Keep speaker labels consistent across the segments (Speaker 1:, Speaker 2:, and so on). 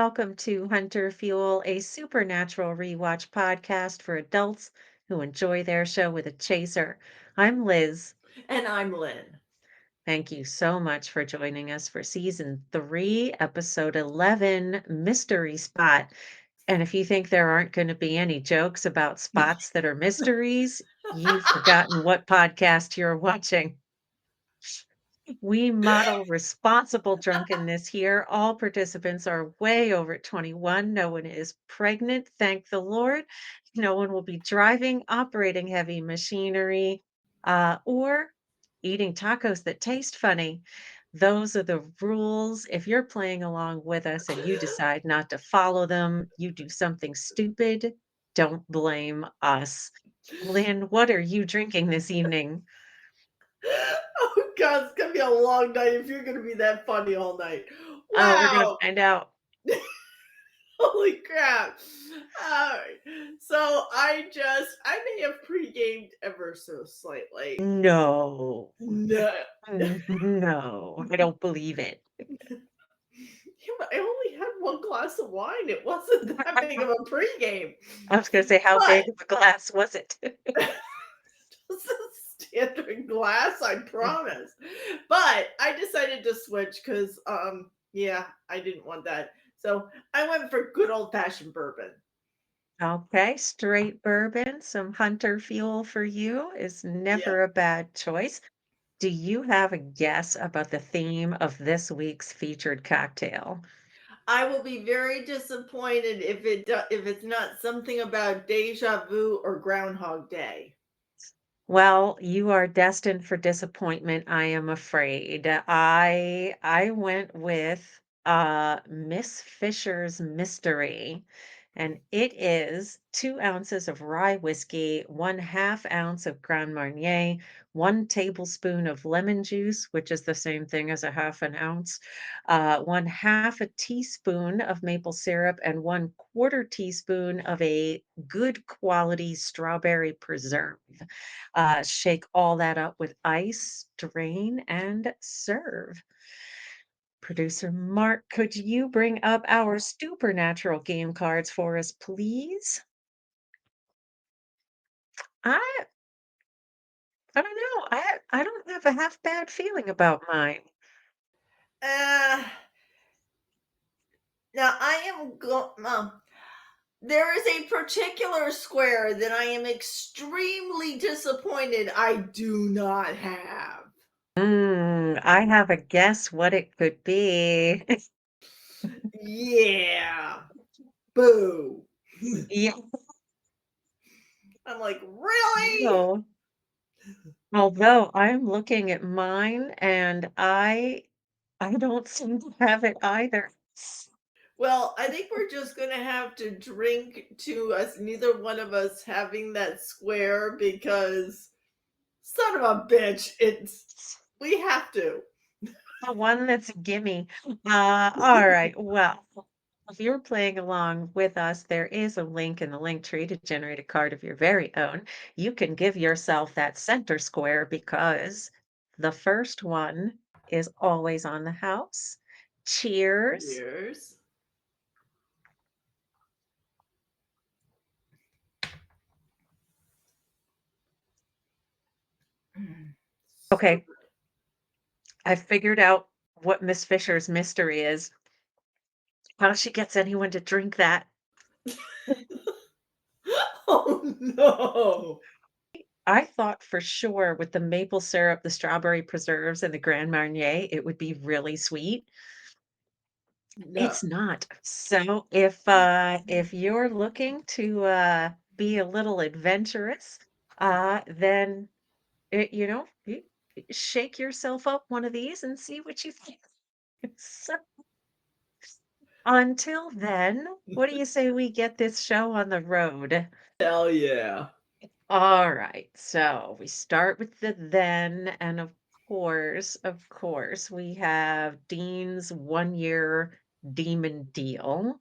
Speaker 1: welcome to Hunter Fuel, a supernatural rewatch podcast for adults who enjoy their show with a chaser. I'm Liz.
Speaker 2: And I'm Lynn.
Speaker 1: Thank you so much for joining us for season 3, episode 11, Mystery Spot. And if you think there aren't going to be any jokes about spots that are mysteries, you've forgotten what podcast you're watching. We model responsible drunkenness here. All participants are way over 21. No one is pregnant, thank the Lord. No one will be driving, operating heavy machinery, or eating tacos that taste funny. Those are the rules. If you're playing along with us and you decide not to follow them, you do something stupid, don't blame us. Lynn, what are you drinking this evening?
Speaker 2: Oh God, it's gonna be a long night if you're gonna be that funny all night.
Speaker 1: Oh, we're going to
Speaker 2: Wow!
Speaker 1: find out.
Speaker 2: Holy crap! Alright. So I may have pre-gamed ever so slightly.
Speaker 1: No.
Speaker 2: No.
Speaker 1: No, I don't believe it.
Speaker 2: Yeah, but I only had one glass of wine. It wasn't that big of a pre-game.
Speaker 1: I was gonna say, how
Speaker 2: But
Speaker 1: big of a glass was it?
Speaker 2: it's a standard glass, I promise. But I decided to switch because yeah, I didn't want that. So I went for good old fashioned bourbon.
Speaker 1: Okay, straight bourbon, some hunter fuel for you is
Speaker 2: Yeah.
Speaker 1: never a bad choice. Do you have a guess about the theme of this week's featured cocktail?
Speaker 2: I will be very disappointed if it's not something about deja vu or Groundhog Day.
Speaker 1: Well, you are destined for disappointment, I am afraid. I went with Miss Fisher's Mystery, and it is 2 ounces of rye whiskey, 1/2 ounce of Grand Marnier, 1 tablespoon of lemon juice, which is the same thing as a half an ounce, 1/2 a teaspoon of maple syrup, and 1/4 teaspoon of a good quality strawberry preserve. Shake all that up with ice, drain, and serve. Producer Mark, could you bring up our Stupornatural game cards for us, please? I I don't know. I don't have a half bad feeling about mine.
Speaker 2: Uh now I am there is a particular square that I am extremely disappointed I do not have.
Speaker 1: I have a guess what it could be.
Speaker 2: Yeah. Boo.
Speaker 1: Yeah.
Speaker 2: I'm like, really?
Speaker 1: No. Although I'm looking at mine and I don't seem to have it either.
Speaker 2: Well, I think we're just going to have to drink to us, neither one of us having that square because son of a bitch, we have to.
Speaker 1: The one that's a gimme. All right. Well, if you're playing along with us, there is a link in the link tree to generate a card of your very own. You can give yourself that center square because the first one is always on the house. Cheers.
Speaker 2: Years. So
Speaker 1: Okay, I figured out what Miss Fisher's mystery is. How she gets anyone to drink that.
Speaker 2: oh no.
Speaker 1: I thought for sure with the maple syrup, the strawberry preserves, and the Grand Marnier, it would be really sweet.
Speaker 2: No.
Speaker 1: It's not. So if you're looking to be a little adventurous, then you shake yourself up one of these and see what you think. So until then, what do you say we get this show on the road?
Speaker 2: Hell yeah.
Speaker 1: All right, so we start with the then, and of course, we have Dean's 1 year demon deal.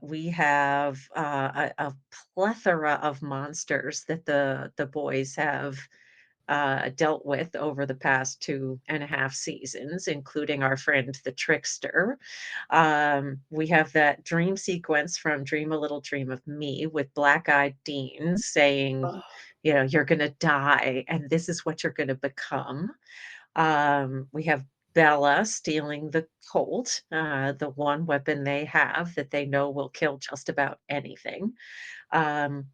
Speaker 1: We have a plethora of monsters that the boys have dealt with over the past 2.5 seasons, including our friend the Trickster. We have that dream sequence from Dream a Little Dream of Me with Black Eyed Dean saying,
Speaker 2: Ugh.
Speaker 1: you're going to die and this is what you're going to become. We have Bella stealing the Colt, the one weapon they have that they know will kill just about anything. Um,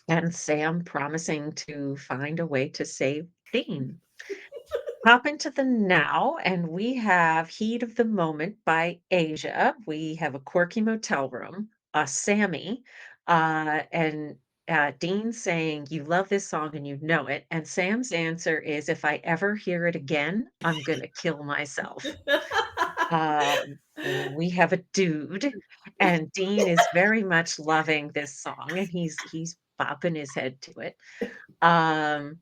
Speaker 1: and Sam promising to find a way to save Dean. Hop into the now, and we have Heat of the Moment by Asia. We have a quirky motel room, Sammy, and Dean saying, "You love this song and you know it." And Sam's answer is, "If I ever hear it again, I'm going to kill myself." We have a dude, and Dean is very much loving this song, and he's bopping his head to it. Um,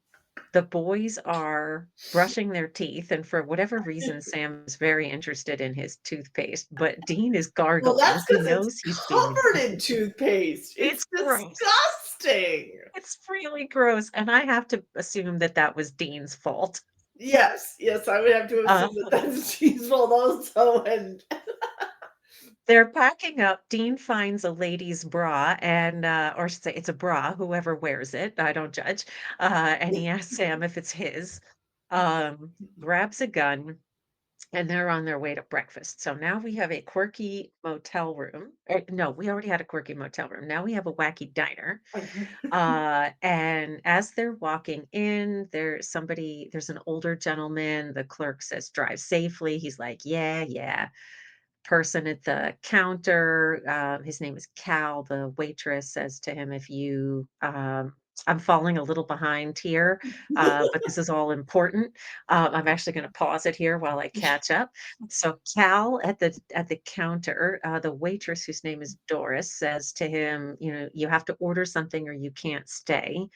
Speaker 1: the boys are brushing their teeth, and for whatever reason, Sam is very interested in his toothpaste, but Dean is
Speaker 2: Well,
Speaker 1: gargling.
Speaker 2: that's
Speaker 1: He
Speaker 2: because it's
Speaker 1: knows he's being
Speaker 2: covered in
Speaker 1: invisible.
Speaker 2: toothpaste. It's
Speaker 1: It's gross.
Speaker 2: disgusting.
Speaker 1: It's really gross, and I have to assume that that was Dean's fault.
Speaker 2: Yes, yes, I would have to
Speaker 1: Uh,
Speaker 2: assume that that's cheese fault also, and
Speaker 1: they're packing up. Dean finds a lady's bra and, or I should say it's a bra, whoever wears it, I don't judge. And he asks Sam if it's his, grabs a gun, and they're on their way to breakfast. So now we have a quirky motel room. No, we already had a quirky motel room. Now we have a wacky diner. And as they're walking in, there's an older gentleman. The clerk says, drive safely. He's like, yeah, yeah. Person at the counter, his name is Cal. The waitress says to him, if you, I'm falling a little behind here, but this is all important. I'm actually going to pause it here while I catch up. So Cal at the counter, the waitress whose name is Doris says to him, you have to order something or you can't stay.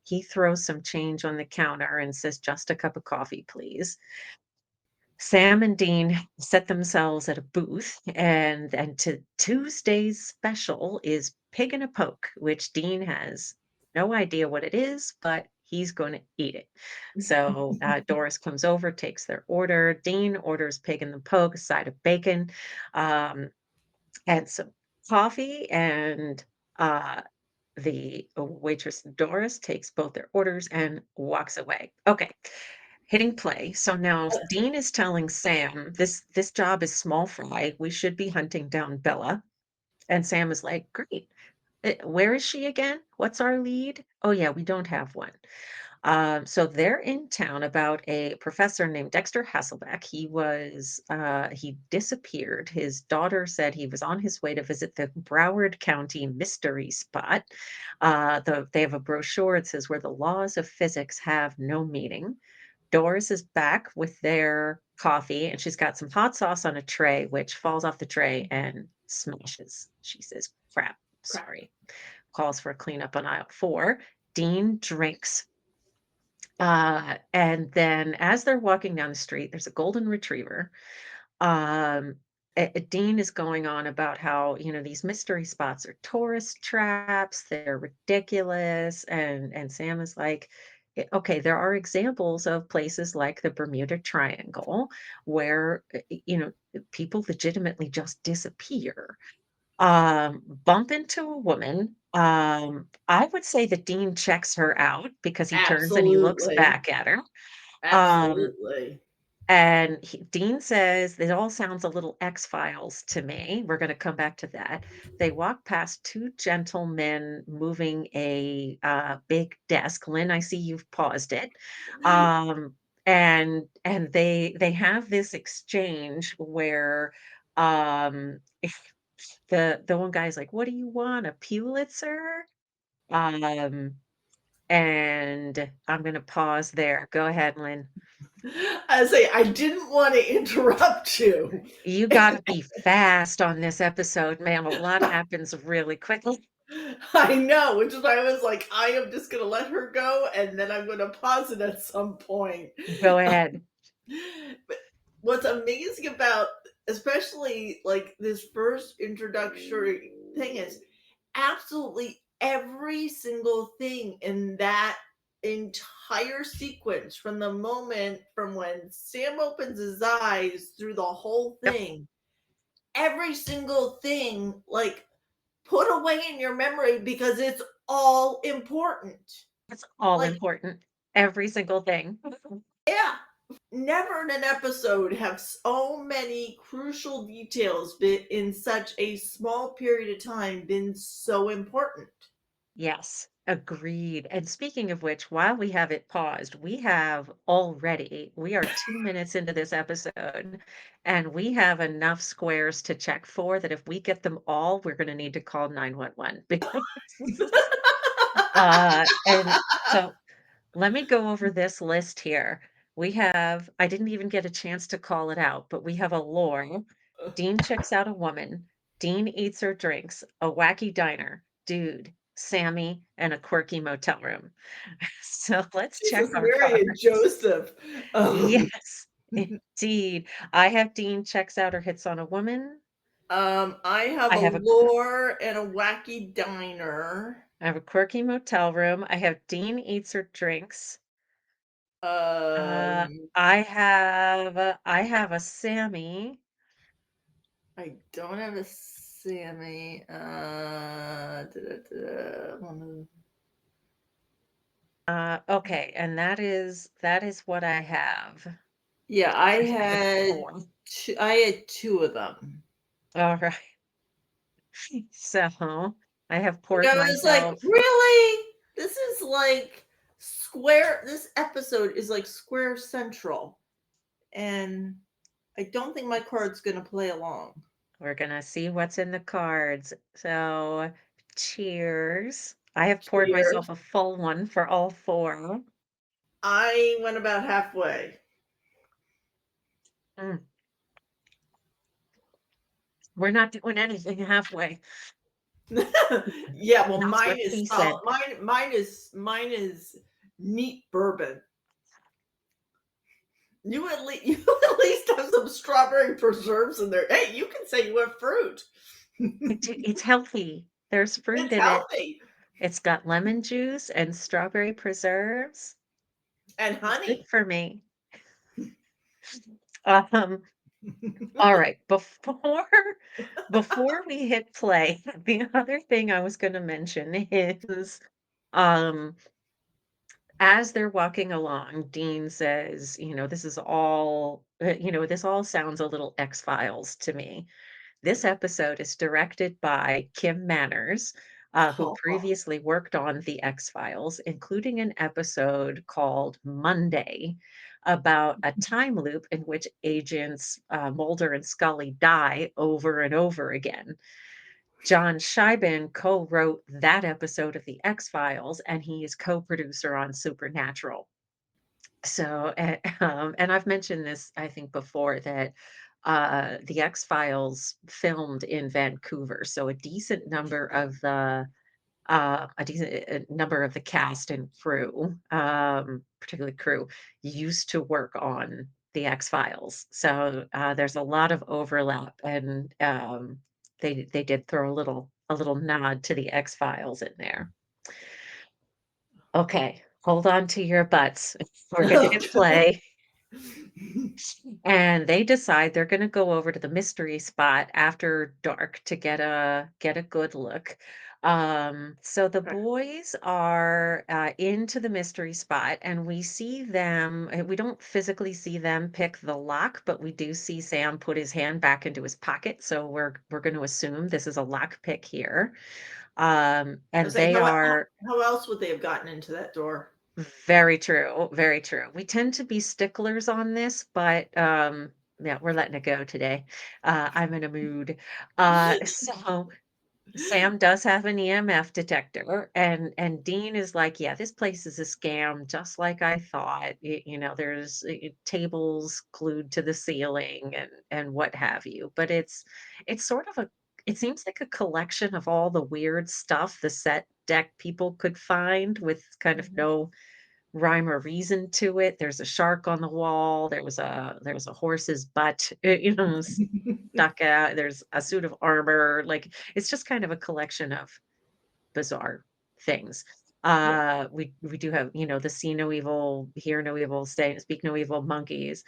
Speaker 1: He throws some change on the counter and says, just a cup of coffee, please. Sam and Dean set themselves at a booth, and to Tuesday's special is pig in a poke, which Dean has no idea what it is, but he's going to eat it. So Doris comes over, takes their order. Dean orders pig in the poke, a side of bacon, um, and some coffee, and uh, the waitress Doris takes both their orders and walks away. Okay, hitting play. So now Dean is telling Sam, this job is small fry. We should be hunting down Bella. And Sam is like, great. Where is she again? What's our lead? Oh yeah, we don't have one. So they're in town about a professor named Dexter Hasselbeck. He disappeared. His daughter said he was on his way to visit the Broward County mystery spot. They have a brochure. It says where the laws of physics have no meaning. Doris is back with their coffee, and she's got some hot sauce on a tray, which falls off the tray and smashes. She says, crap,
Speaker 2: crap.
Speaker 1: sorry. Calls for a cleanup on aisle 4. Dean drinks, and then as they're walking down the street, there's a golden retriever. Um, Dean is going on about how, these mystery spots are tourist traps, they're ridiculous. And Sam is like, Okay, there are examples of places like the Bermuda Triangle where, people legitimately just disappear. Bump into a woman. I would say that Dean checks her out because he turns and he looks
Speaker 2: Absolutely.
Speaker 1: back at her. Um,
Speaker 2: Absolutely.
Speaker 1: and Dean says, it all sounds a little X-Files to me. We're going to come back to that. They walk past two gentlemen moving a big desk. Lynn, I see you've paused it. Um, and they have this exchange where um, the one guy's like, "What do you want? A Pulitzer?" Um, and I'm going to pause there. Go ahead, Lynn.
Speaker 2: I say I didn't want to interrupt you.
Speaker 1: You gotta be fast on this episode, man. A lot happens really quickly.
Speaker 2: I know, which is why I was like, I am just gonna let her go, and then I'm gonna pause it at some point.
Speaker 1: Go ahead.
Speaker 2: But what's amazing about, especially like this first introductory thing, is absolutely every single thing in that. entire sequence from the moment from when Sam opens his eyes through the whole
Speaker 1: Yep,
Speaker 2: thing, every single thing, like, put away in your memory because it's all important.
Speaker 1: it's all
Speaker 2: Like,
Speaker 1: important. Every single thing.
Speaker 2: yeah, never in an episode have so many crucial details been in such a small period of time been so important.
Speaker 1: Yes, agreed. And speaking of which, while we have it paused, we are 2 minutes into this episode, and we have enough squares to check for that if we get them all, we're going to need to call 911 because, and so let me go over this list here. I didn't even get a chance to call it out, but we have a lore. Dean checks out a woman. Dean eats or drinks. A wacky diner. Dude, Sammy, and a quirky motel room. So let's check
Speaker 2: Jesus,
Speaker 1: our
Speaker 2: Mary, and
Speaker 1: cards.
Speaker 2: Joseph.
Speaker 1: Yes, indeed. I have Dean checks out or hits on a woman.
Speaker 2: I have
Speaker 1: I
Speaker 2: a
Speaker 1: have a
Speaker 2: lore and a wacky diner.
Speaker 1: I have a quirky motel room. I have Dean eats or drinks. Uh,
Speaker 2: Um,
Speaker 1: I have a Sammy.
Speaker 2: I don't have a Sammy.
Speaker 1: Okay, and that is what I have.
Speaker 2: Yeah,
Speaker 1: I think I have 4.
Speaker 2: I had two of them.
Speaker 1: All right. So I have
Speaker 2: And
Speaker 1: poured
Speaker 2: I was like,
Speaker 1: myself.
Speaker 2: really? This is like square. This episode is like Square Central, and I don't think my card's gonna play along.
Speaker 1: We're gonna see what's in the cards. So cheers. I have poured
Speaker 2: Cheers.
Speaker 1: myself a full one for all 4.
Speaker 2: I went about halfway.
Speaker 1: Mm, we're not doing anything halfway.
Speaker 2: Yeah, well,
Speaker 1: That's
Speaker 2: mine
Speaker 1: what
Speaker 2: is
Speaker 1: he
Speaker 2: solid.
Speaker 1: said.
Speaker 2: Mine is neat bourbon. You at least have some strawberry preserves in there. Hey, you can say you have fruit.
Speaker 1: It's healthy. There's fruit
Speaker 2: It's
Speaker 1: in it.
Speaker 2: healthy.
Speaker 1: It's got lemon juice and strawberry preserves.
Speaker 2: And
Speaker 1: It's good
Speaker 2: honey.
Speaker 1: for me. Um, all right. Before we hit play, the other thing I was going to mention is um as they're walking along, Dean says, this all sounds a little X-Files to me. This episode is directed by Kim Manners, who
Speaker 2: Oh,
Speaker 1: previously worked on The X-Files, including an episode called Monday about a time loop in which agents Mulder and Scully die over and over again. John Scheiben co-wrote that episode of The X-Files, and he is co-producer on Supernatural. So, and I've mentioned this, I think, before that the X Files filmed in Vancouver, so a decent number of the cast and crew, particularly crew, used to work on the X Files. So there's a lot of overlap, and they did throw a little nod to the X Files in there. Okay, hold on to your butts. We're gonna
Speaker 2: oh.
Speaker 1: hit play. And they decide they're gonna go over to the mystery spot after dark to get a good look. So the boys are into the mystery spot, and we see them. We don't physically see them pick the lock, but we do see Sam put his hand back into his pocket. So we're going to assume this is a lock pick here.
Speaker 2: I
Speaker 1: And
Speaker 2: was like,
Speaker 1: they are
Speaker 2: how else would they have gotten into that door?
Speaker 1: very true, very true. We tend to be sticklers on this, but, yeah, we're letting it go today. I'm in a mood. So Sam does have an EMF detector, and Dean is like, "Yeah, this place is a scam, just like I thought. There's tables glued to the ceiling and what have you." But it's sort of it seems like a collection of all the weird stuff the set deck people could find with kind of
Speaker 2: Mhm.
Speaker 1: no rhyme or reason to it. There's a shark on the wall. There was a horse's butt, stuck out. There's a suit of armor. Like it's just kind of a collection of bizarre things.
Speaker 2: Yeah.
Speaker 1: We do have, the see no evil, hear no evil, say speak no evil monkeys.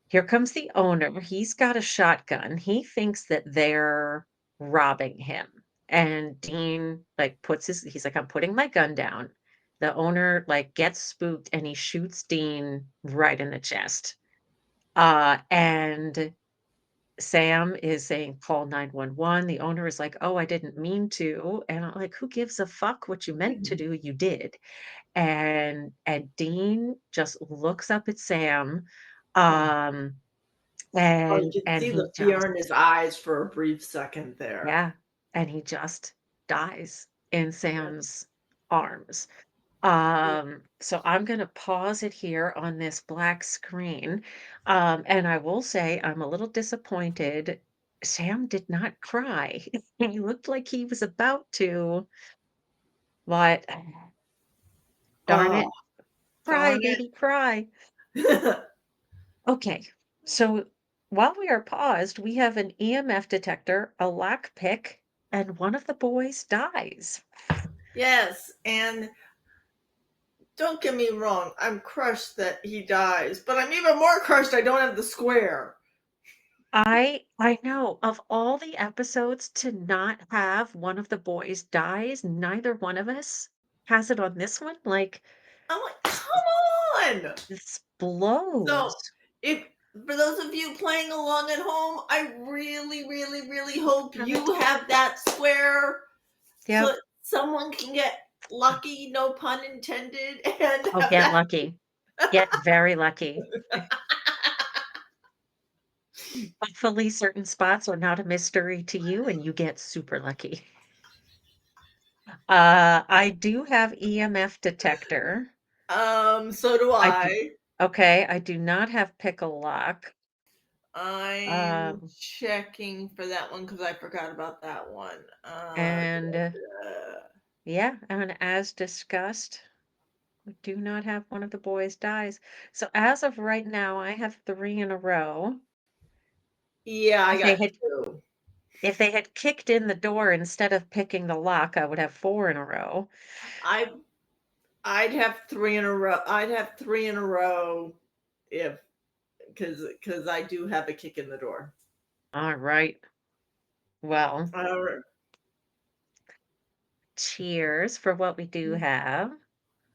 Speaker 1: Here comes the owner. He's got a shotgun. He thinks that they're robbing him. And Dean he's like, I'm putting my gun down. The owner gets spooked and he shoots Dean right in the chest. And Sam is saying, call 911. The owner is like, oh, I didn't mean to. And I'm like, who gives a fuck what you meant to do? You did. And Dean just looks up at Sam.
Speaker 2: Mm.
Speaker 1: Um,
Speaker 2: Oh, you
Speaker 1: and
Speaker 2: can
Speaker 1: and
Speaker 2: see
Speaker 1: he
Speaker 2: the fear in
Speaker 1: just
Speaker 2: his eyes for a brief second there.
Speaker 1: yeah, and he just dies in
Speaker 2: Yeah.
Speaker 1: Sam's arms. So I'm gonna pause it here on this black screen. And I will say I'm a little disappointed. Sam did not cry. He looked like he was about to, but darn
Speaker 2: Oh,
Speaker 1: it, cry,
Speaker 2: darn it.
Speaker 1: baby, cry. Okay, so while we are paused, we have an EMF detector, a lockpick, and one of the boys dies.
Speaker 2: Yes, and don't get me wrong, I'm crushed that he dies, but I'm even more crushed I don't have the square.
Speaker 1: I know of all the episodes to not have one of the boys dies, neither one of us has it on this one. Like
Speaker 2: I'm like,
Speaker 1: this,
Speaker 2: come on.
Speaker 1: this
Speaker 2: So,
Speaker 1: blows.
Speaker 2: if for those of you playing along at home, I really, really, really hope
Speaker 1: Have it.
Speaker 2: you have that square so
Speaker 1: Yep.
Speaker 2: someone can get lucky, no pun intended, and
Speaker 1: Oh,
Speaker 2: have
Speaker 1: get
Speaker 2: that.
Speaker 1: lucky. Get very lucky. Hopefully, certain spots are not a mystery to you and you get super lucky. I do have EMF detector.
Speaker 2: So do
Speaker 1: I do.
Speaker 2: I.
Speaker 1: Okay, I do not have pickle lock.
Speaker 2: I'm
Speaker 1: Um,
Speaker 2: checking for that one because I forgot about that one.
Speaker 1: and
Speaker 2: Uh,
Speaker 1: yeah, and as discussed, we do not have one of the boys dies. So as of right now, I have three in a row.
Speaker 2: yeah, I
Speaker 1: If they
Speaker 2: got
Speaker 1: had
Speaker 2: two.
Speaker 1: if they had kicked in the door instead of picking the lock, I would have four in a row.
Speaker 2: I I'd have three in a row. I'd have three in a row if because I do have a kick in the door.
Speaker 1: All right. Well,
Speaker 2: All
Speaker 1: cheers for what we do
Speaker 2: right.
Speaker 1: have.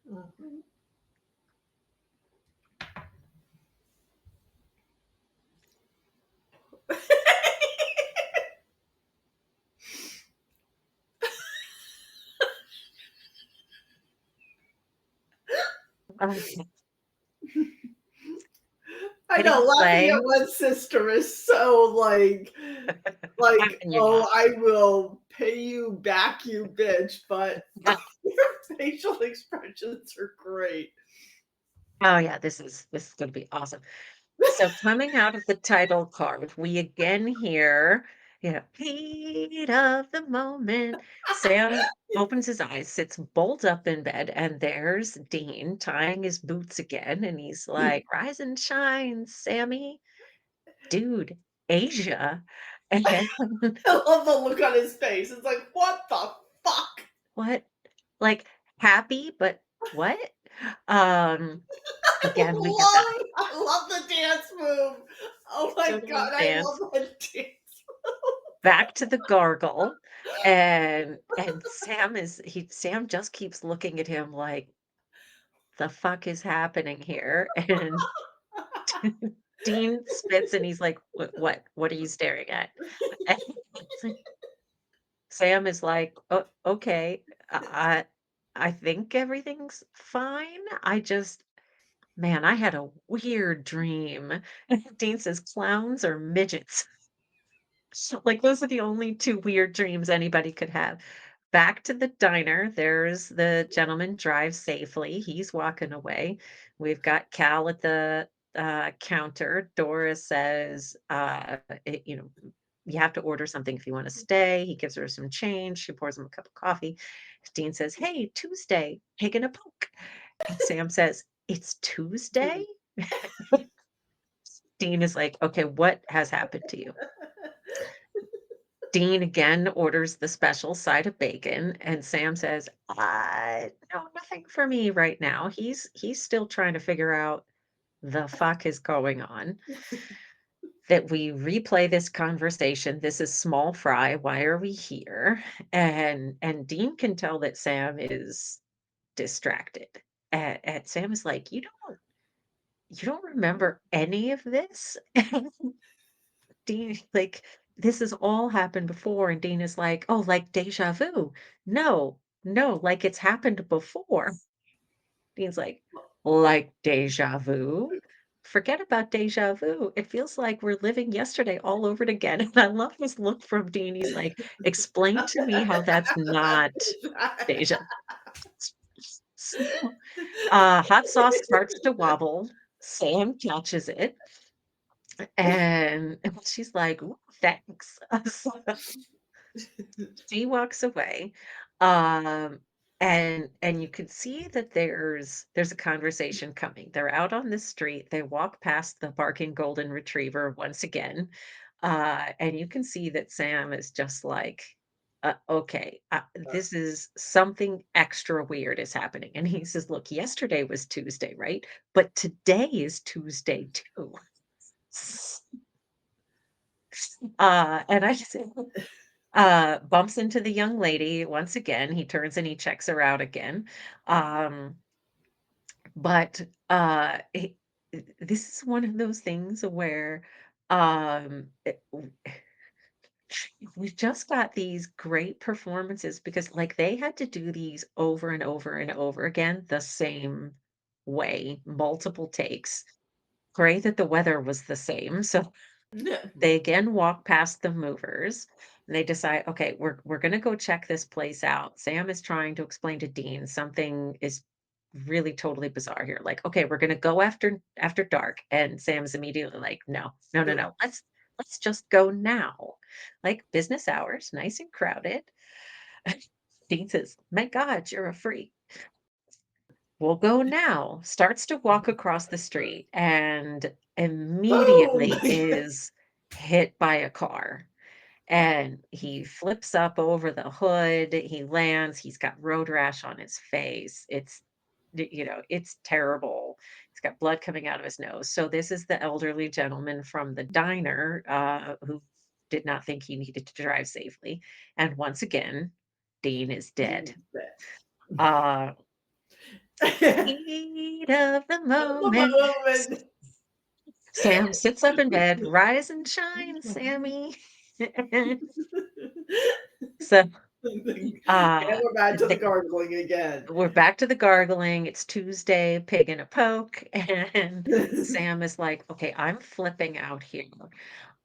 Speaker 2: Mhm.
Speaker 1: Okay.
Speaker 2: I know
Speaker 1: Hitting
Speaker 2: laughing at
Speaker 1: play.
Speaker 2: one sister is so like,
Speaker 1: And you're
Speaker 2: "Oh,
Speaker 1: not.
Speaker 2: I will pay you back, you bitch," but your facial expressions are great.
Speaker 1: Oh yeah, this is gonna be awesome. So coming out of the title card, we again hear, heat of the moment. Sam opens his eyes, sits bolt up in bed, and there's Dean tying his boots again, and he's like, "Rise and shine, Sammy." Dude, Asia. And
Speaker 2: I love the look on his face. It's like, "What the fuck?"
Speaker 1: what? Like, happy, but what? Um, again, we get that
Speaker 2: I love the dance move. Oh my
Speaker 1: children's
Speaker 2: god, I
Speaker 1: dance.
Speaker 2: love that dance.
Speaker 1: Back to the gargle, and Sam just keeps looking at him like, "The fuck is happening here?" And Dean spits and he's like, What are you staring at?" And Sam is like, "Oh, okay. I think everything's fine. I just man, I had a weird dream." Dean says, "Clowns or midgets?" So, like, those are the only 2 weird dreams anybody could have. Back to the diner, there's the gentleman drives safely, he's walking away. We've got Cal at the, counter. Doris says, "You have to order something if you wanna stay." He gives her some change, she pours him a cup of coffee. Dean says, "Hey, Tuesday, taking a poke." And Sam says, "It's Tuesday?" Dean is like, "Okay, what has happened to you?" Dean again orders the special side of bacon, and Sam says, no, nothing for me right now." He's still trying to figure out the fuck is going on. That we replay this conversation. This is small fry. Why are we here? And Dean can tell that Sam is distracted. And Sam is like, you don't remember any of this? And Dean, like, this has all happened before. And Dean is like, oh, like deja vu. No, no, like it's happened before. Dean's like deja vu? Forget about deja vu. It feels like we're living yesterday all over it again. And I love this look from Dean. He's like, explain to me how that's not deja. So, hot sauce starts to wobble. Sam catches it, and she's like, "Ooh, thanks." So she walks away, um, and you can see that there's a conversation coming. They're out on the street. They walk past the barking golden retriever once again, and you can see that Sam is just like, "Okay, this is something extra weird is happening." And he says, "Look, yesterday was Tuesday, right? But today is Tuesday too." And I just bumps into the young lady once again. He turns and he checks her out again. Um, but this is one of those things where we've just got these great performances because, like, they had to do these over and over and over again the same way, multiple takes. Great that the weather was the same. So they again walk past the movers and they decide, okay, we're gonna go check this place out. Sam is trying to explain to Dean something is really totally bizarre here. Like, okay, we're gonna go after dark. And Sam's immediately like, no, no, no, no. Let's just go now. Like business hours, nice and crowded. Dean says, my God, you're a freak. We'll go now. Starts to walk across the street and
Speaker 2: Boom!
Speaker 1: immediately is hit by a car. And he flips up over the hood, he lands, he's got road rash on his face. It's terrible. He's got blood coming out of his nose. So this is the elderly gentleman from the diner, who did not think he needed to drive safely. And once again, Dean is dead. Uh, Heat of the
Speaker 2: The
Speaker 1: moment.
Speaker 2: moment.
Speaker 1: Sam sits up in bed, rise and shine, Sammy. So,
Speaker 2: And
Speaker 1: uh,
Speaker 2: we're back to the
Speaker 1: the
Speaker 2: gargling again.
Speaker 1: we're back to the gargling. It's Tuesday, pig in a poke, and Sam is like, "Okay, I'm flipping out here."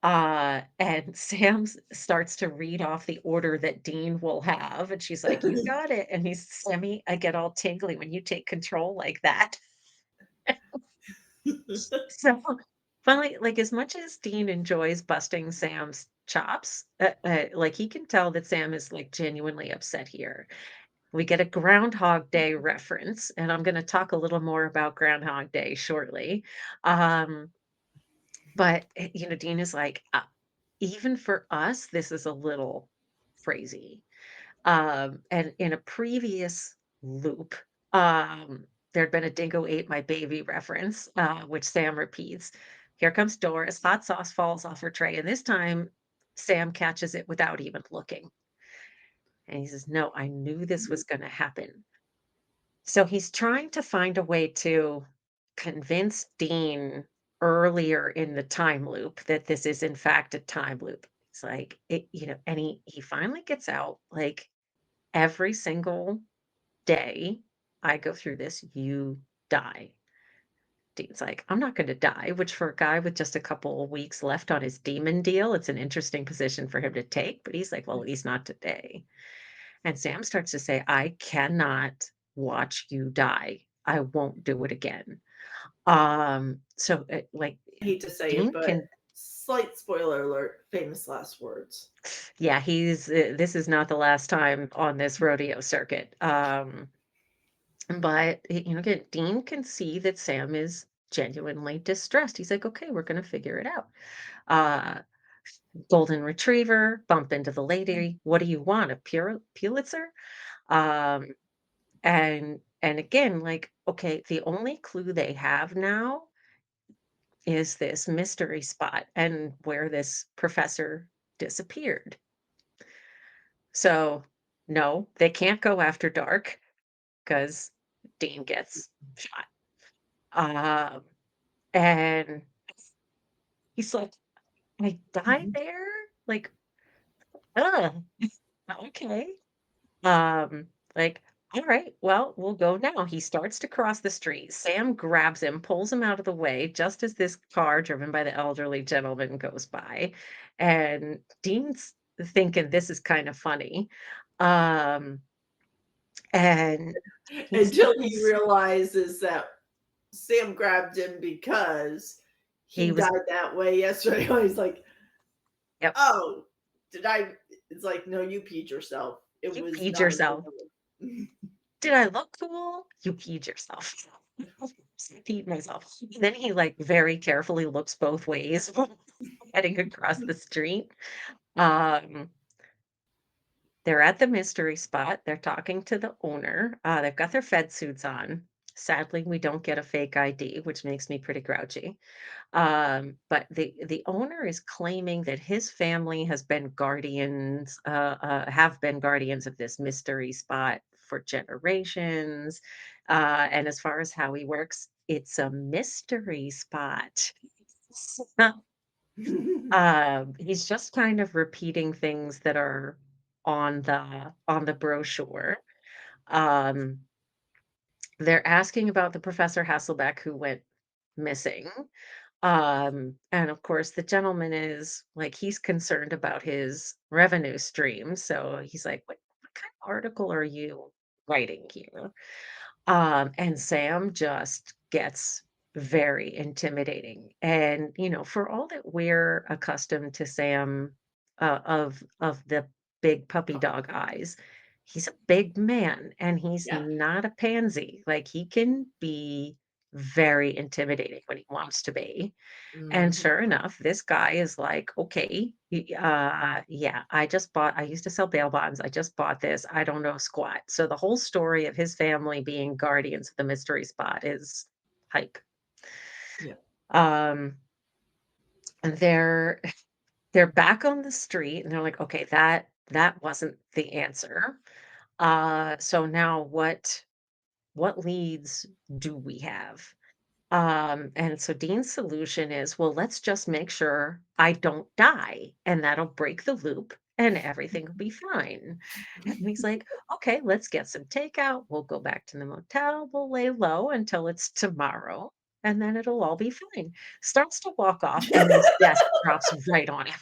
Speaker 1: And Sam starts to read off the order that Dean will have, and she's like, "You got it." And he's, "Sammy, I get all tingly when you take control like that." So finally, like as much as Dean enjoys busting Sam's chops, like he can tell that Sam is like genuinely upset here. We get a Groundhog Day reference, and I'm going to talk a little more about Groundhog Day shortly. Um, but Dean is like, even for us, this is a little crazy. And in a previous loop, there'd been a dingo ate my baby reference, which Sam repeats. Here comes Doris. Hot sauce falls off her tray, and this time Sam catches it without even looking. And he says, no, I knew this was going to happen. So he's trying to find a way to convince Dean earlier in the time loop that this is in fact a time loop. It's like and he finally gets out like every single day I go through this, you die. Dean's like, I'm not going to die, which for a guy with just a couple of weeks left on his demon deal, it's an interesting position for him to take. But he's like, well, at least not today. And Sam starts to say, I cannot watch you die. I won't do it again. So like
Speaker 2: I hate to say it,
Speaker 1: Dean
Speaker 2: but
Speaker 1: can,
Speaker 2: slight spoiler alert, famous last words.
Speaker 1: yeah, this is not the last time on this rodeo circuit. But, again, Dean can see that Sam is genuinely distressed. He's like, "Okay, we're gonna figure it out." Uh, Golden retriever, bump into the lady. What do you want? A Pulitzer? Um, and again, like, okay, the only clue they have now is this mystery spot and where this professor disappeared. So, no, they can't go after dark because Dean gets shot. Um, and he's like, I died there? Like, ugh, okay. Um, like, all right, well, we'll go now. He starts to cross the street. Sam grabs him, pulls him out of the way just as this car driven by the elderly gentleman goes by. And Dean's thinking this is kind of funny. Um, and he
Speaker 2: Until he
Speaker 1: says
Speaker 2: realizes that Sam grabbed him because
Speaker 1: he
Speaker 2: he
Speaker 1: was,
Speaker 2: died that way yesterday. He's like,
Speaker 1: yep,
Speaker 2: "Oh, did I?" It's like, "No, you peed yourself. It
Speaker 1: you
Speaker 2: was
Speaker 1: peed
Speaker 2: not
Speaker 1: yourself.
Speaker 2: intentional."
Speaker 1: Did I look cool? You peed yourself. I peed myself. Then he like very carefully looks both ways heading across the street. Um, they're at the mystery spot. They're talking to the owner. They've got their Fed suits on. Sadly, we don't get a fake ID, which makes me pretty grouchy. But the owner is claiming that his family has been guardians, have been guardians of this mystery spot for generations. And as far as how he works, it's a mystery spot. He's just kind of repeating things that are on the brochure. Um, they're asking about the Professor Hasselbeck who went missing. And of course, the gentleman is like, he's concerned about his revenue stream. So he's like, what kind of article are you writing here? And Sam just gets very intimidating. And, for all that we're accustomed to Sam of the big puppy dog eyes, he's a big man and he's
Speaker 2: Yeah.
Speaker 1: not a pansy. Like he can be very intimidating when he wants to be. And
Speaker 2: Mhm.
Speaker 1: sure enough, this guy is like, "Okay, yeah, I used to sell bail bonds. I just bought this. I don't know squat." So the whole story of his family being guardians of the mystery spot is hype.
Speaker 2: Yeah.
Speaker 1: Um, and they're back on the street and they're like, "Okay, that wasn't the answer. So now what leads do we have?" And so Dean's solution is, well, let's just make sure I don't die, and that'll break the loop and everything will be fine. And he's like, okay, let's get some takeout. We'll go back to the motel. We'll lay low until it's tomorrow, and then it'll all be fine. Starts to walk off, and this desk drops right on him.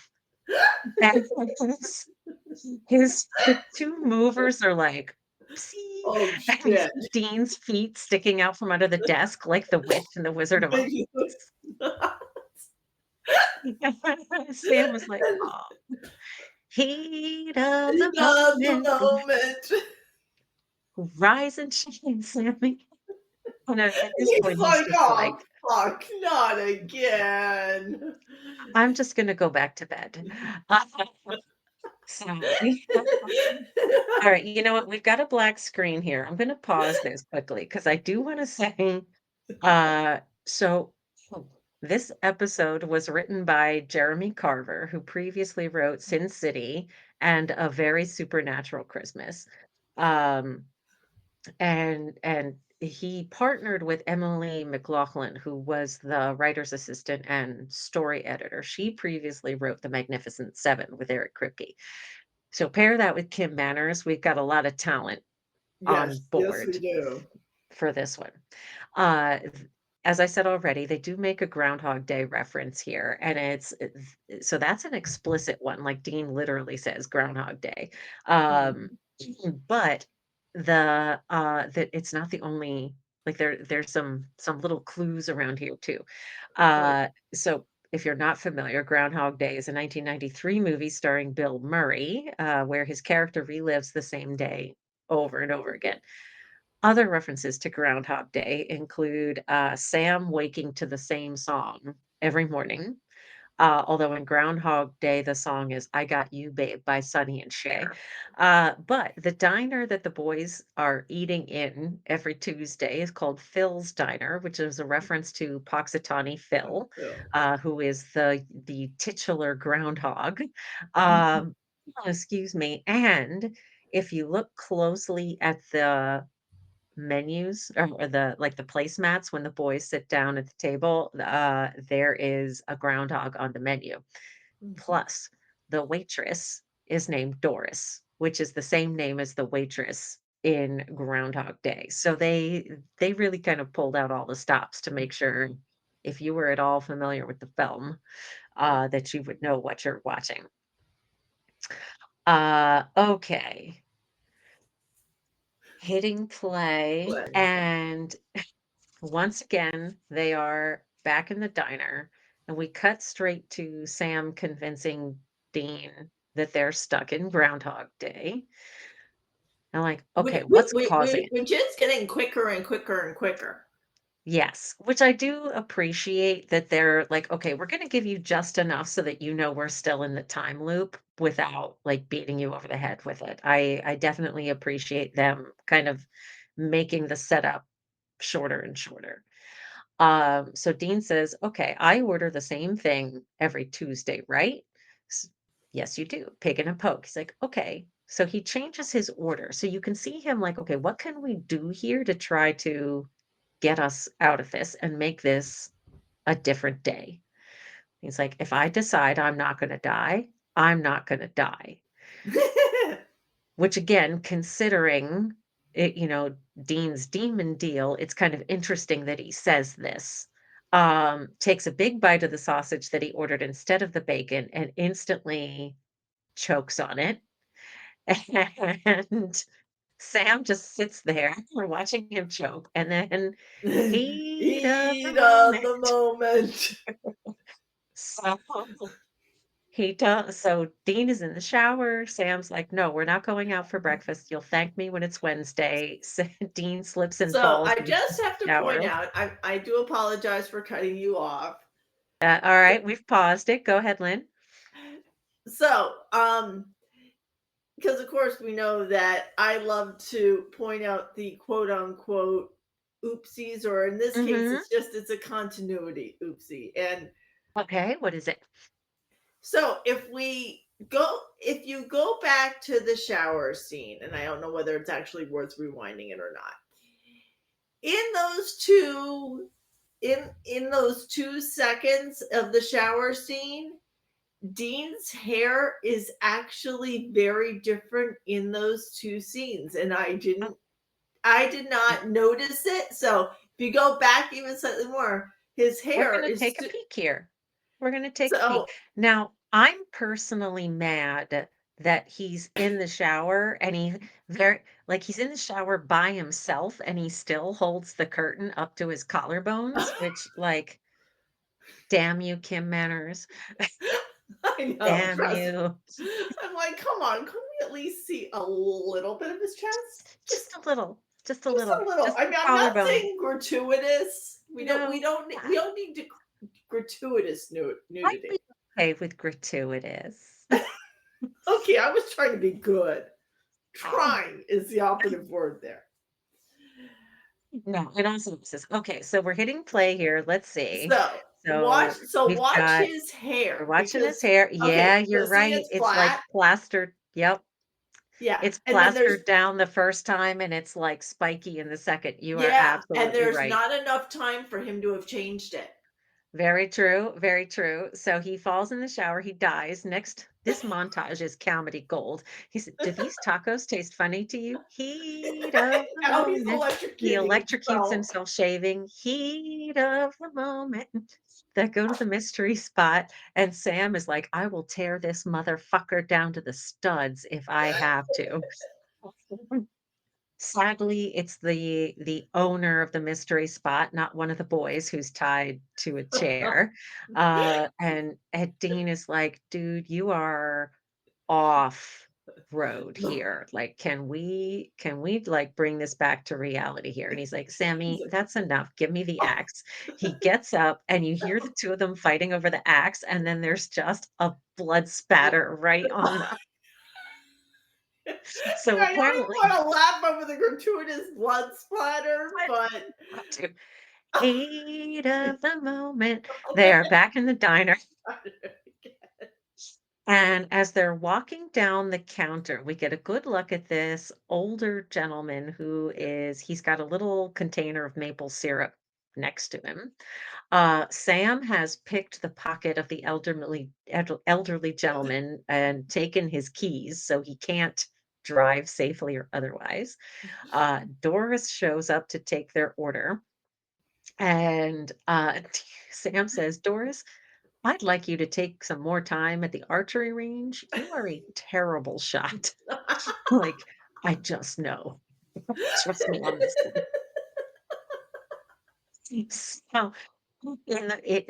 Speaker 1: And the two movers are like, "Psee,"
Speaker 2: Oh,
Speaker 1: and you
Speaker 2: shit.
Speaker 1: see Dean's feet sticking out from under the desk like the witch in The Wizard of Oz.
Speaker 2: Maybe
Speaker 1: Sam was like, "Oh, heat of the
Speaker 2: of the
Speaker 1: moment,
Speaker 2: moment.
Speaker 1: rise and shine, Sammy." And at this
Speaker 2: He's
Speaker 1: point, he's
Speaker 2: like,
Speaker 1: just
Speaker 2: "Oh,
Speaker 1: like,
Speaker 2: fuck, not again."
Speaker 1: "I'm just gonna go back to bed." So, all right, you know what? We've got a black screen here. I'm gonna pause this quickly because I do wanna say, so this episode was written by Jeremy Carver, who previously wrote Sin City and A Very Supernatural Christmas. Um, and he partnered with Emily McLaughlin, who was the writer's assistant and story editor. She previously wrote The Magnificent Seven with Eric Kripke. So pair that with Kim Manners, we've got a lot of talent
Speaker 2: Yes,
Speaker 1: on
Speaker 2: yes, we
Speaker 1: board
Speaker 2: do.
Speaker 1: for this one. Th As I said already, they do make a Groundhog Day reference here, and so that's an explicit one, like Dean literally says Groundhog Day. Um,
Speaker 2: Mhm.
Speaker 1: but that it's not the only like, there's some little clues around here too.
Speaker 2: Right.
Speaker 1: So if you're not familiar, Groundhog Day is a 1993 movie starring Bill Murray, where his character relives the same day over and over again. Other references to Groundhog Day include Sam waking to the same song every morning. Although in Groundhog Day, the song is "I Got You, Babe" by Sonny and Cher. But the diner that the boys are eating in every Tuesday is called Phil's Diner, which is a reference to Poxitawney Phil,
Speaker 2: So,
Speaker 1: who is the titular groundhog. Um, excuse me. And if you look closely at the menus or the like the placemats when the boys sit down at the table, there is a groundhog on the menu. Plus, the waitress is named Doris, which is the same name as the waitress in Groundhog Day. So they really kind of pulled out all the stops to make sure if you were at all familiar with the film, that you would know what you're watching. Okay. Hitting play,
Speaker 2: play.
Speaker 1: and once again, they are back in the diner, and we cut straight to Sam convincing Dean that they're stuck in Groundhog Day. I'm like, okay, what's causing it?
Speaker 2: Which is getting quicker and quicker and quicker.
Speaker 1: Yes, which I do appreciate that they're like, okay, we're going to give you just enough so that you know we're still in the time loop without like beating you over the head with it. I definitely appreciate them kind of making the setup shorter and shorter. So Dean says, "Okay, I order the same thing every Tuesday, right?" S- yes, you do. Pig and a poke. He's like, "Okay." So he changes his order. So you can see him like, "Okay, what can we do here to try to get us out of this and make this a different day?" He's like, "If I decide I'm not going to die, I'm not going to die." Which again, considering it, Dean's demon deal, it's kind of interesting that he says this. Takes a big bite of the sausage that he ordered instead of the bacon and instantly chokes on it. And Sam just sits there. We're watching him choke. And then heat of the
Speaker 2: Heat of
Speaker 1: moment.
Speaker 2: the moment.
Speaker 1: So so Dean is in the shower. Sam's like, "No, we're not going out for breakfast. You'll thank me when it's Wednesday." Dean slips and
Speaker 2: So
Speaker 1: falls
Speaker 2: I
Speaker 1: in the
Speaker 2: just have to point
Speaker 1: shower.
Speaker 2: out, I do apologize for cutting you off.
Speaker 1: All right, we've paused it. Go ahead, Lynn.
Speaker 2: So, because of course we know that I love to point out the quote unquote oopsies, or in this case,
Speaker 1: Mhm.
Speaker 2: it's a continuity oopsie. And
Speaker 1: Okay, what is it?
Speaker 2: so if you go back to the shower scene, and I don't know whether it's actually worth rewinding it or not, in those two in those 2 seconds of the shower scene, Dean's hair is actually very different in those two scenes, and
Speaker 1: Oh,
Speaker 2: I did not notice it. So if you go back even slightly more, his
Speaker 1: we're
Speaker 2: hair
Speaker 1: gonna
Speaker 2: is
Speaker 1: take a peek here. We're gonna take a
Speaker 2: so
Speaker 1: peek. Now, I'm personally mad that he's in the shower and he's in the shower by himself and he still holds the curtain up to his collarbones, which like, damn you, Kim Manners.
Speaker 2: I know,
Speaker 1: Damn
Speaker 2: trust.
Speaker 1: you.
Speaker 2: I'm like, come on, can we at least see a little bit of his chest?
Speaker 1: Just a little, just a
Speaker 2: Just a
Speaker 1: little,
Speaker 2: little.
Speaker 1: just
Speaker 2: I
Speaker 1: the
Speaker 2: mean, I'm not
Speaker 1: collarbone.
Speaker 2: saying gratuitous.
Speaker 1: No,
Speaker 2: We
Speaker 1: I
Speaker 2: don't need to gratuitous
Speaker 1: might
Speaker 2: nudity.
Speaker 1: be okay with gratuitous.
Speaker 2: Okay, I was trying to be good.
Speaker 1: Oh,
Speaker 2: Trying is the operative word there.
Speaker 1: no, it also says, okay, so we're hitting play here. Let's see. So we've
Speaker 2: Watch
Speaker 1: got,
Speaker 2: his
Speaker 1: we're
Speaker 2: hair,
Speaker 1: watching his
Speaker 2: because
Speaker 1: hair.
Speaker 2: okay,
Speaker 1: Yeah,
Speaker 2: so
Speaker 1: you're
Speaker 2: see,
Speaker 1: right.
Speaker 2: it's
Speaker 1: It's like
Speaker 2: flat.
Speaker 1: plastered. Yep.
Speaker 2: Yeah.
Speaker 1: It's
Speaker 2: And then there's
Speaker 1: plastered down the first time and it's like spiky in the second. You are
Speaker 2: yeah, and
Speaker 1: absolutely
Speaker 2: there's
Speaker 1: right.
Speaker 2: not enough time for him to have changed it.
Speaker 1: Very true, very true. So he falls in the shower, he dies. Next, this montage is comedy gold. He said, "Do these tacos taste funny to you? Heat of the
Speaker 2: Now he's
Speaker 1: moment." He
Speaker 2: electrocuting
Speaker 1: electrocutes
Speaker 2: himself.
Speaker 1: himself shaving. Heat of the moment. They go to the mystery spot, and Sam is like, "I will tear this motherfucker down to the studs if I have to." Sadly, it's the owner of the mystery spot, not one of the boys who's tied to a chair. And Dean is like, "Dude, you are off road here. Like, can we like bring this back to reality here?" And he's like,
Speaker 2: He's
Speaker 1: "Sammy,
Speaker 2: like,
Speaker 1: that's enough. Give me the
Speaker 2: "Oh."
Speaker 1: axe." He gets up and you hear the two of them fighting over the axe, and then there's just a blood spatter right on the so
Speaker 2: I don't even
Speaker 1: apparently
Speaker 2: wanna laugh over the gratuitous blood splatter, but
Speaker 1: got to heat of the moment. They are back in the diner. And as they're walking down the counter, we get a good look at this older gentleman he's got a little container of maple syrup next to him. Sam has picked the pocket of the elderly gentleman and taken his keys so he can't drive safely or otherwise. Doris shows up to take their order. And Sam says, "Doris, I'd like you to take some more time at the archery range. You are a terrible shot." Like, I just know. Trust me on this one.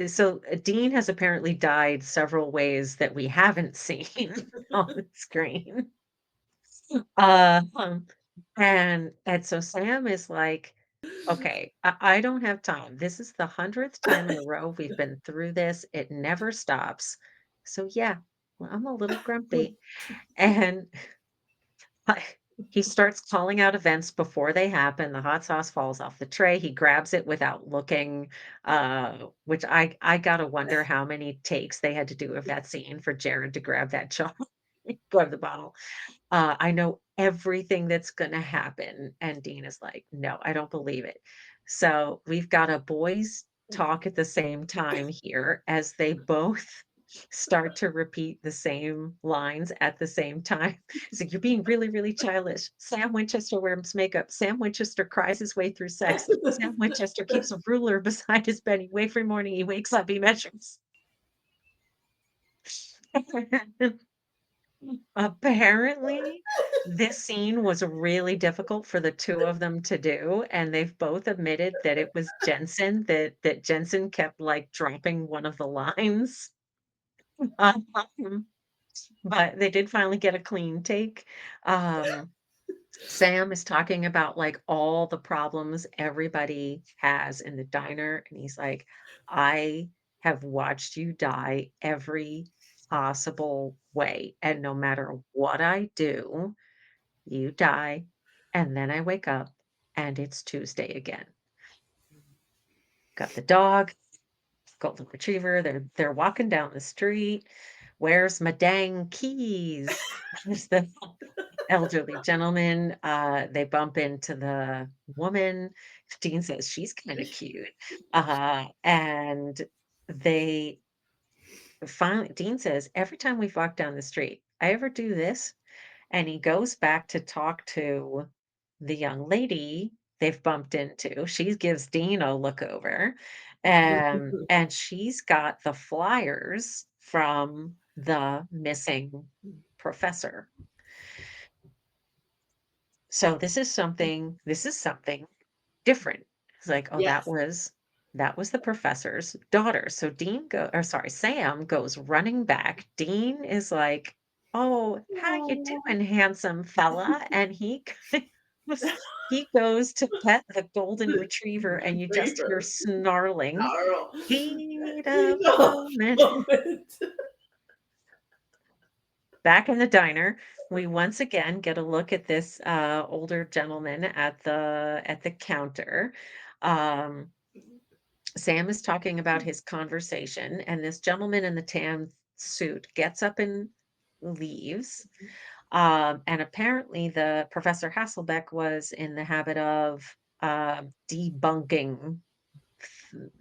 Speaker 1: So, Dean has apparently died several ways that we haven't seen on the screen. Uh, um, and so Sam is like, "Okay, I don't have time. This is the 100th time in a row we've been through this. It never stops. So yeah, well, I'm a little grumpy." And I he starts calling out events before they happen. The hot sauce falls off the tray. He grabs it without looking, which I gotta wonder how many takes they had to do of that scene for Jared to grab that jar, grab the bottle. I know everything that's gonna happen, and Dean is like, "No, I don't believe it." So, we've got a boys talk at the same time here as they both start to repeat the same lines at the same time. It's like, "You're being really, really childish. Sam Winchester wears makeup. Sam Winchester cries his way through sex. Sam Winchester keeps a ruler beside his bed. He wakes every morning, he wakes up, he measures." Apparently, this scene was really difficult for the 2 of them to do, and they've both admitted that it was Jensen, that Jensen kept, like, dropping one of the lines. Um, but they did finally get a clean take. Um, Sam is talking about, like, all the problems everybody has in the diner, and he's like, "I have watched you die every possible way, and no matter what I do, you die, and then I wake up, and it's Tuesday again." Got the dog, golden retriever, they're walking down the street. "Where's my dang keys?" There's the elderly gentleman, they bump into the woman. Dean says she's kinda cute, and they finally Dean says, "Every time we walk down the street, I ever do this?" And he goes back to talk to the young lady they've bumped into. She gives Dean a look over, and she's got the flyers from the missing professor. So this is something different. It's like, "Oh, that
Speaker 2: Yes.
Speaker 1: was that was the professor's daughter." So Sam goes running back. Dean is like, "Oh, how you
Speaker 2: Oh.
Speaker 1: doing, handsome fella?" And goes he goes to pet the golden retriever, and you just hear
Speaker 2: Retriever.
Speaker 1: snarling,
Speaker 2: Snarl.
Speaker 1: "Heat
Speaker 2: You
Speaker 1: of the
Speaker 2: know,
Speaker 1: moment."
Speaker 2: moment.
Speaker 1: Back in the diner, we once again get a look at this, older gentleman at the counter. Um, Sam is talking about his conversation, and this gentleman in the tan suit gets up and leaves. And apparently, the Professor Hasselbeck was in the habit of debunking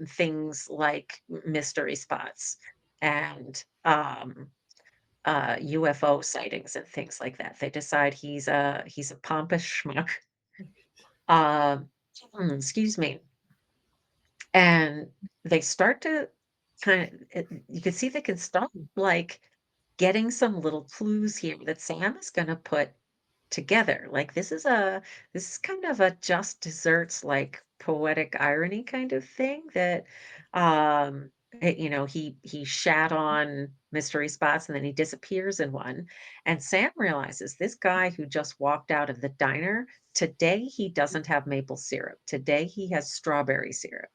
Speaker 1: things like mystery spots and UFO sightings and things like that. They decide he's a pompous schmuck. Um, excuse me. And they start to you can see they can start like getting some little clues here that Sam is going to put together. Like this is kind of a just desserts like poetic irony kind of thing that he shat on mystery spots, and then he disappears in one. And Sam realizes this guy who just walked out of the diner, today he doesn't have maple syrup. Today he has strawberry syrup.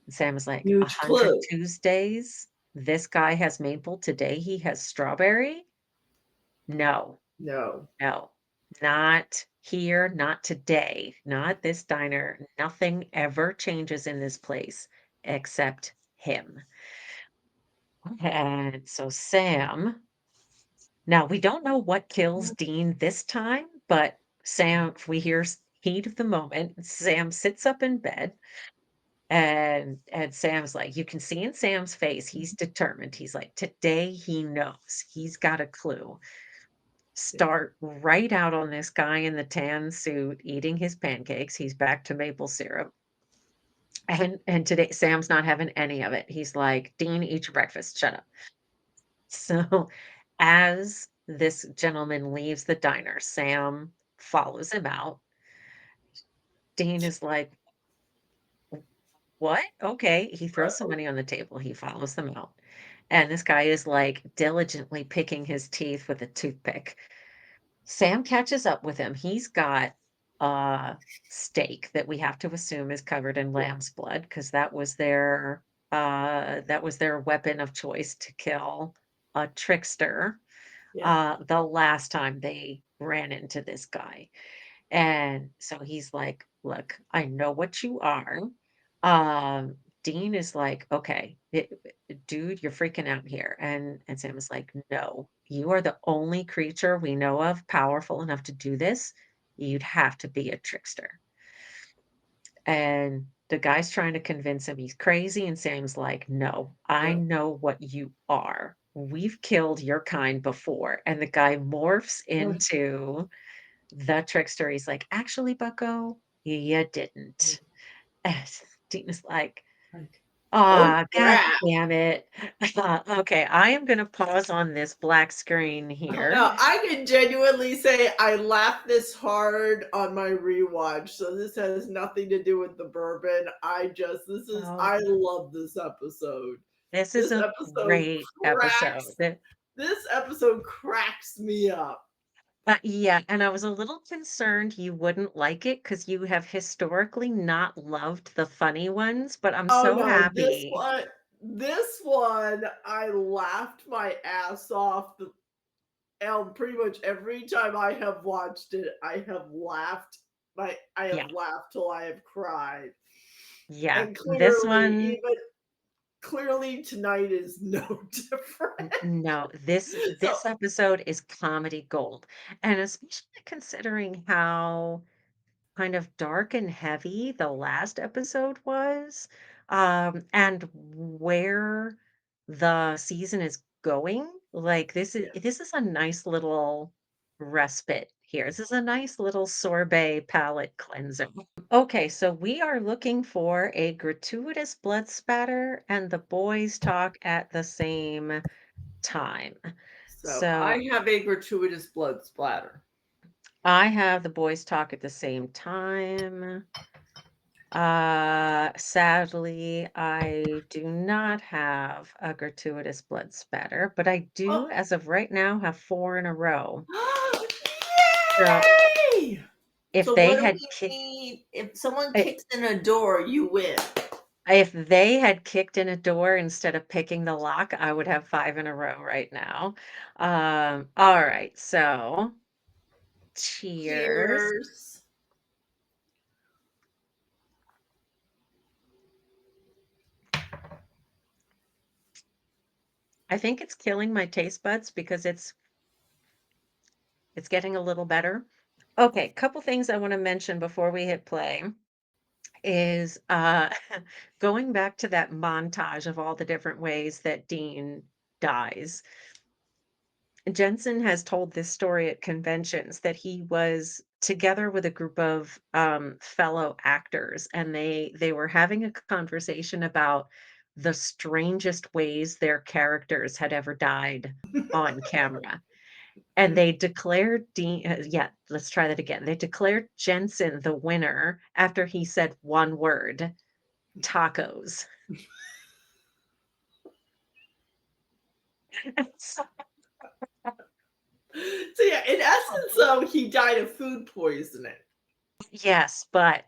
Speaker 1: And Sam is like,
Speaker 2: Huge
Speaker 1: 100
Speaker 2: clue.
Speaker 1: Tuesdays, this guy has maple. Today he has strawberry. No,
Speaker 2: No.
Speaker 1: no, not here, not today, not this diner. Nothing ever changes in this place except him. And so Sam, now we don't know what kills Dean this time, but Sam, we hear heat of the moment. Sam sits up in bed and Sam's like, you can see in Sam's face, he's determined. He's like, today he knows. He's got a clue.
Speaker 2: Yeah.
Speaker 1: Start right out on this guy in the tan suit eating his pancakes. He's back to maple syrup. And today Sam's not having any of it. He's like, Dean, eat your breakfast. Shut up. So as this gentleman leaves the diner, Sam follows him out. Dean is like, what? Okay. He throws some money on the table. He follows them out. And this guy is like diligently picking his teeth with a toothpick. Sam catches up with him. He's got a steak that we have to assume is covered in
Speaker 2: Yeah.
Speaker 1: lamb's blood because that was their weapon of choice to kill a trickster
Speaker 2: Yeah.
Speaker 1: the last time they ran into this guy. And so he's like, "Look, I know what you are." Dean is like, "Okay, dude, you're freaking out here." And Sam is like, "No, you are the only creature we know of powerful enough to do this. You'd have to be a trickster." And the guy's trying to convince him he's crazy, and Sam's like, "No, I
Speaker 2: Yeah.
Speaker 1: know what you are. We've killed your kind before." And the guy morphs into the trickster. He's like, "Actually, bucko, you didn't." And Dean is like,
Speaker 2: Like, oh
Speaker 1: "Ah, god
Speaker 2: crap.
Speaker 1: damn it." Okay, I am gonna pause on this black screen here.
Speaker 2: No, I can genuinely say I laughed this hard on my rewatch. So this has nothing to do with the bourbon.
Speaker 1: Oh,
Speaker 2: I love this episode.
Speaker 1: this is
Speaker 2: This
Speaker 1: a
Speaker 2: episode
Speaker 1: great
Speaker 2: cracks
Speaker 1: episode.
Speaker 2: this episode cracks me up.
Speaker 1: Yeah, and I was a little concerned you wouldn't like it because you have historically not loved the funny ones, but I'm
Speaker 2: Oh
Speaker 1: so
Speaker 2: no,
Speaker 1: happy.
Speaker 2: this one, I laughed my ass off. Pretty much every time I have watched it, I
Speaker 1: Yeah,
Speaker 2: have laughed till I have cried.
Speaker 1: yeah.
Speaker 2: And
Speaker 1: This one
Speaker 2: clearly tonight is no different.
Speaker 1: No,
Speaker 2: So,
Speaker 1: this episode is comedy gold, and especially considering how kind of dark and heavy the last episode was, and where the season is going. Like,
Speaker 2: yeah,
Speaker 1: this is a nice little respite here. This is a nice little sorbet palate cleanser. Okay, so we are looking for a gratuitous blood spatter and the boys talk at the same time.
Speaker 2: so
Speaker 1: So
Speaker 2: I have a gratuitous blood splatter.
Speaker 1: I have the boys talk at the same time. Sadly, I do not have a gratuitous blood spatter, but I do,
Speaker 2: Oh,
Speaker 1: as of right now, have 4 in a row. So
Speaker 2: yay!
Speaker 1: if
Speaker 2: So
Speaker 1: they
Speaker 2: what do
Speaker 1: had
Speaker 2: we
Speaker 1: kicked,
Speaker 2: need? If someone kicks in a door, you win.
Speaker 1: if they had kicked in a door instead of picking the lock, I would have 5 in a row right now. All right, so cheers.
Speaker 2: Cheers.
Speaker 1: I think it's killing my taste buds because it's getting a little better. Okay, couple things I want to mention before we hit play is going back to that montage of all the different ways that Dean dies. Jensen has told this story at conventions that he was together with a group of fellow actors and they were having a conversation about the strangest ways their characters had ever died on camera. And they declared Dean yeah, let's try that again. They declared Jensen the winner after he said one word, "tacos." So
Speaker 2: So yeah, in essence, though, he died of food poisoning.
Speaker 1: yes, but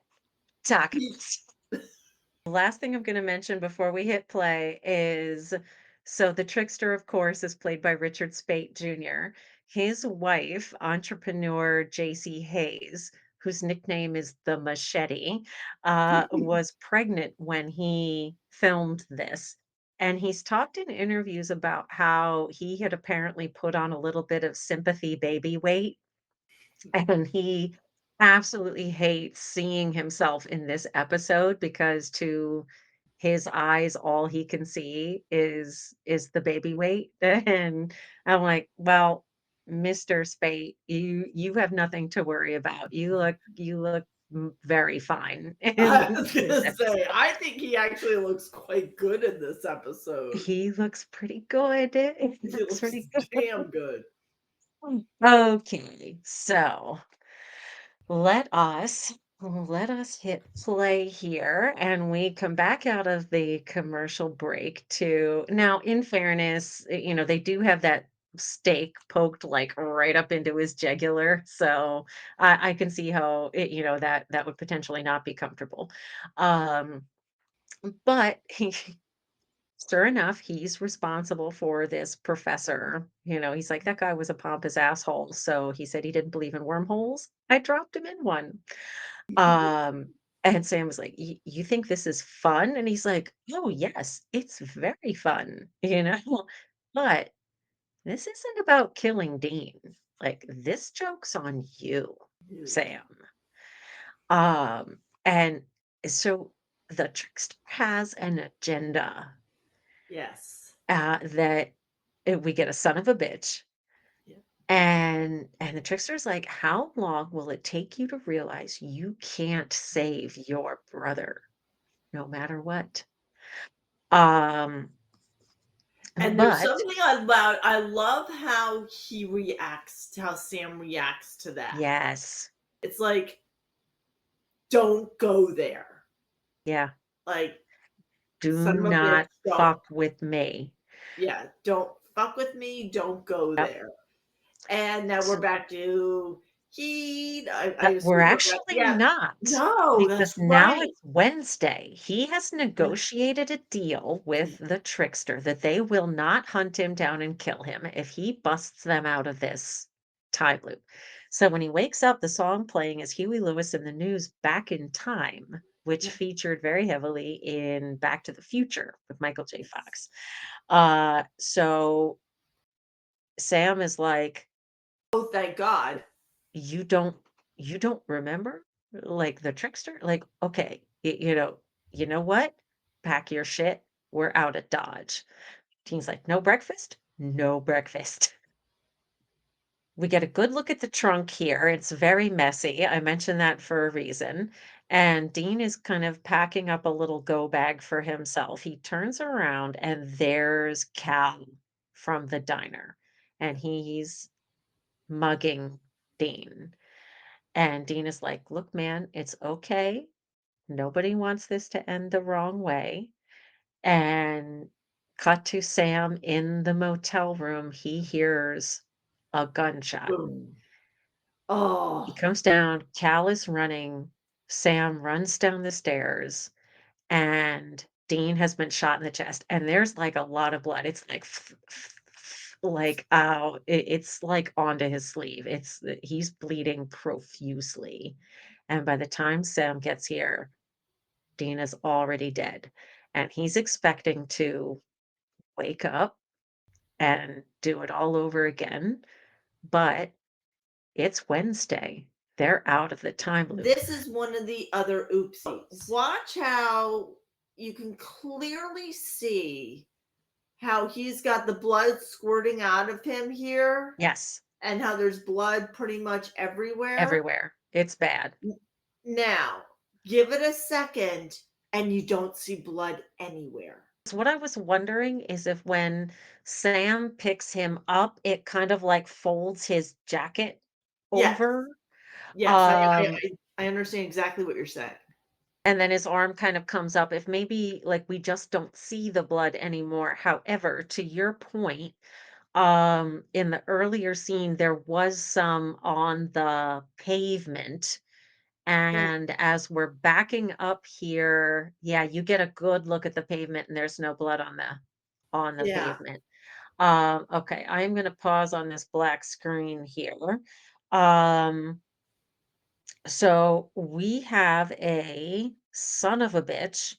Speaker 2: He
Speaker 1: tacos. The last thing I'm gonna mention before we hit play is so the trickster, of course, is played by Richard Speight Jr. His wife, entrepreneur JC Hayes, whose nickname is the Machete, was pregnant when he filmed this. And he's talked in interviews about how he had apparently put on a little bit of sympathy baby weight, and he absolutely hates seeing himself in this episode because to his eyes, all he can see is the baby weight, and I'm like, "Well, Mr. Spate, you have nothing to worry about. You look very fine
Speaker 2: I
Speaker 1: in
Speaker 2: was
Speaker 1: this
Speaker 2: gonna say,
Speaker 1: episode."
Speaker 2: I think he actually looks quite good in this episode.
Speaker 1: He looks pretty good. He
Speaker 2: He
Speaker 1: looks
Speaker 2: looks
Speaker 1: pretty good.
Speaker 2: damn good.
Speaker 1: Okay, so Let us let us hit play here, and we come back out of the commercial break to now, in fairness, they do have that steak poked like right up into his jugular, so I can see how that would potentially not be comfortable. Um, but sure enough, he's responsible for this professor. He's like, that guy was a pompous asshole. So he said he didn't believe in wormholes. I dropped him in one. Um, and Sam was like, You think this is fun? And he's like, Oh, yes, it's very fun, But this isn't about killing Dean. Like, this joke's on you,
Speaker 2: Ew.
Speaker 1: Sam. And so the trickster has an agenda
Speaker 2: Yes.
Speaker 1: that we get a son of a bitch.
Speaker 2: Yeah.
Speaker 1: And the trickster's like, how long will it take you to realize you can't save your brother no matter what? Um,
Speaker 2: And there's
Speaker 1: but
Speaker 2: something about I love how he reacts, how Sam reacts to that.
Speaker 1: yes,
Speaker 2: It's like, don't go there.
Speaker 1: yeah,
Speaker 2: Like,
Speaker 1: do
Speaker 2: son of a bitch,
Speaker 1: not
Speaker 2: don't.
Speaker 1: fuck with me.
Speaker 2: Yeah, don't fuck with me, don't go
Speaker 1: Yep.
Speaker 2: there. And now we're
Speaker 1: So
Speaker 2: back to I
Speaker 1: We're
Speaker 2: assume we're back,
Speaker 1: actually
Speaker 2: yeah.
Speaker 1: not,
Speaker 2: No,
Speaker 1: because
Speaker 2: that's
Speaker 1: now
Speaker 2: right.
Speaker 1: it's Wednesday. He has
Speaker 2: Yeah,
Speaker 1: negotiated a deal
Speaker 2: yeah,
Speaker 1: with the trickster that they will not hunt him down and kill him if he busts them out of this time loop. So when he wakes up, the song playing is Huey Lewis and the News' Back in Time, which
Speaker 2: yeah.
Speaker 1: featured very heavily in Back to the Future with Michael J.
Speaker 2: Yes.
Speaker 1: Fox. So Sam is like,
Speaker 2: Oh, thank God.
Speaker 1: You don't you don't remember? Like, the trickster? Like, okay, you know what? Pack your shit. We're out at Dodge. Teen's like, "No breakfast? No breakfast." We get a good look at the trunk here. It's very messy. I mentioned that for a reason. And Dean is kind of packing up a little go bag for himself. He turns around and there's Cal from the diner, and he's mugging Dean. And Dean is like, "Look, man, it's okay. Nobody wants this to end the wrong way." And cut to Sam in the motel room. He hears a gunshot.
Speaker 2: Boom.
Speaker 1: He
Speaker 2: Oh,
Speaker 1: comes down. Cal is running. Sam runs down the stairs, and Dean has been shot in the chest. And there's like a lot of blood. It's like, like, oh, it's like onto his sleeve. He's bleeding profusely. And by the time Sam gets here, Dean is already dead. And he's expecting to wake up and do it all over again. But it's Wednesday. They're out of the time loop.
Speaker 2: this is one of the other oopsies. Watch how you can clearly see how he's got the blood squirting out of him here
Speaker 1: Yes,
Speaker 2: and how there's blood pretty much everywhere.
Speaker 1: everywhere. It's bad.
Speaker 2: Now, give it a second and you don't see blood anywhere.
Speaker 1: So what I was wondering is if when Sam picks him up, it kind of like folds his jacket
Speaker 2: Yes,
Speaker 1: over.
Speaker 2: yes,
Speaker 1: Um,
Speaker 2: I understand exactly what you're saying.
Speaker 1: and then his arm kind of comes up. If maybe, like, we just don't see the blood anymore. However, to your point, in the earlier scene, there was some on the pavement,
Speaker 2: Mm,
Speaker 1: and as we're backing up here, yeah, you get a good look at the pavement, and there's no blood on the
Speaker 2: yeah,
Speaker 1: pavement. Okay, I'm gonna pause on this black screen here. Um, so we have a son of a bitch,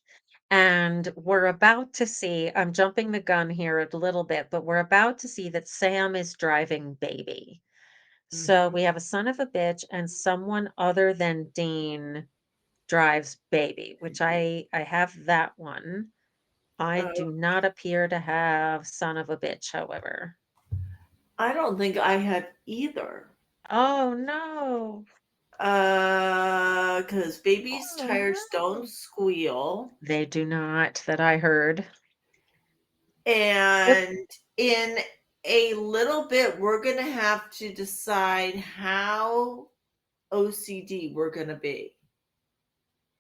Speaker 1: and we're about to see, I'm jumping the gun here a little bit, but we're about to see that Sam is driving baby. So
Speaker 2: mhm.
Speaker 1: we have a son of a bitch and someone other than Dean drives baby, which I have that one. I
Speaker 2: Uh,
Speaker 1: do not appear to have son of a bitch, however.
Speaker 2: I don't think I had either.
Speaker 1: Oh no.
Speaker 2: Because baby's
Speaker 1: Oh
Speaker 2: tires don't
Speaker 1: no.
Speaker 2: squeal.
Speaker 1: They do not, that I heard. Yep.
Speaker 2: And in a little bit, we're going to have to decide how OCD we're going to be.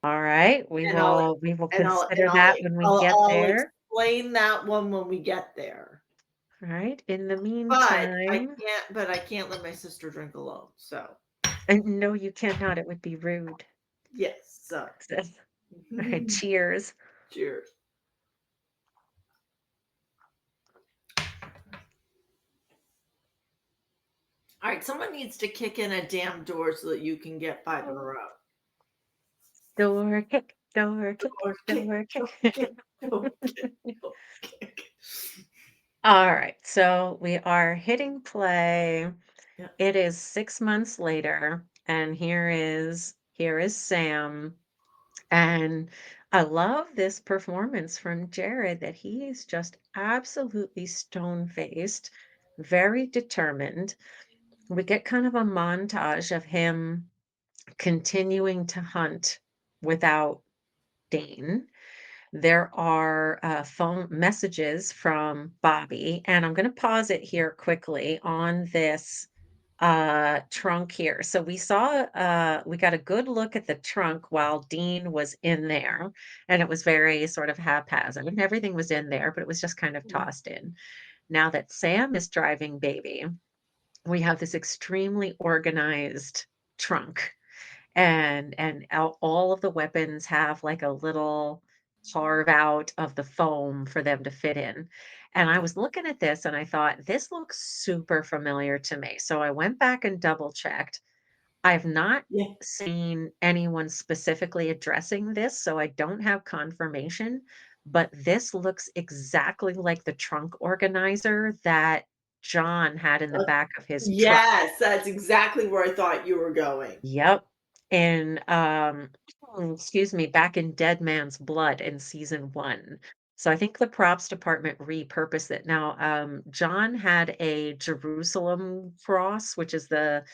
Speaker 1: All right. We
Speaker 2: And I'll
Speaker 1: will we will
Speaker 2: and I'll and
Speaker 1: consider
Speaker 2: I'll
Speaker 1: that when we
Speaker 2: I'll,
Speaker 1: get
Speaker 2: I'll
Speaker 1: there.
Speaker 2: explain that one when we get there.
Speaker 1: All right. In the
Speaker 2: But I
Speaker 1: meantime,
Speaker 2: can't. But I can't let my sister drink alone. So
Speaker 1: and no, you cannot. It would be rude.
Speaker 2: yes. So
Speaker 1: All right. Cheers.
Speaker 2: cheers. All right. Someone needs to kick in a damn door so that you can get five in a row.
Speaker 1: Door kick, door kick,
Speaker 2: Door kick.
Speaker 1: door
Speaker 2: Door
Speaker 1: kick.
Speaker 2: kick. Door kick. Door kick.
Speaker 1: All right, so we are hitting play.
Speaker 2: Yeah.
Speaker 1: It is 6 months later, and here is Sam. And I love this performance from Jared that he is just absolutely stone-faced, very determined. We get kind of a montage of him continuing to hunt without Dane. There are phone messages from Bobby, and I'm going to pause it here quickly on this trunk here. So we got a good look at the trunk while Dean was in there, and it was very sort of haphazard, and everything was in there, but it was just kind of
Speaker 2: Mhm.
Speaker 1: tossed in. Now that Sam is driving baby, we have this extremely organized trunk, and all of the weapons have like a little carve out of the foam for them to fit in. And I
Speaker 2: Yeah.
Speaker 1: was looking at this and I thought, this looks super familiar to me. So I went back and double checked. I've not
Speaker 2: Yeah.
Speaker 1: seen anyone specifically addressing this, so I don't have confirmation, but this looks exactly like the trunk organizer that John had in the
Speaker 2: Uh,
Speaker 1: back of his truck.
Speaker 2: yes, that's exactly where I thought you were going.
Speaker 1: Yep. And, excuse me, back in Dead Man's Blood in season 1. So I think the props department repurposed it. Now, John had a Jerusalem cross, which is the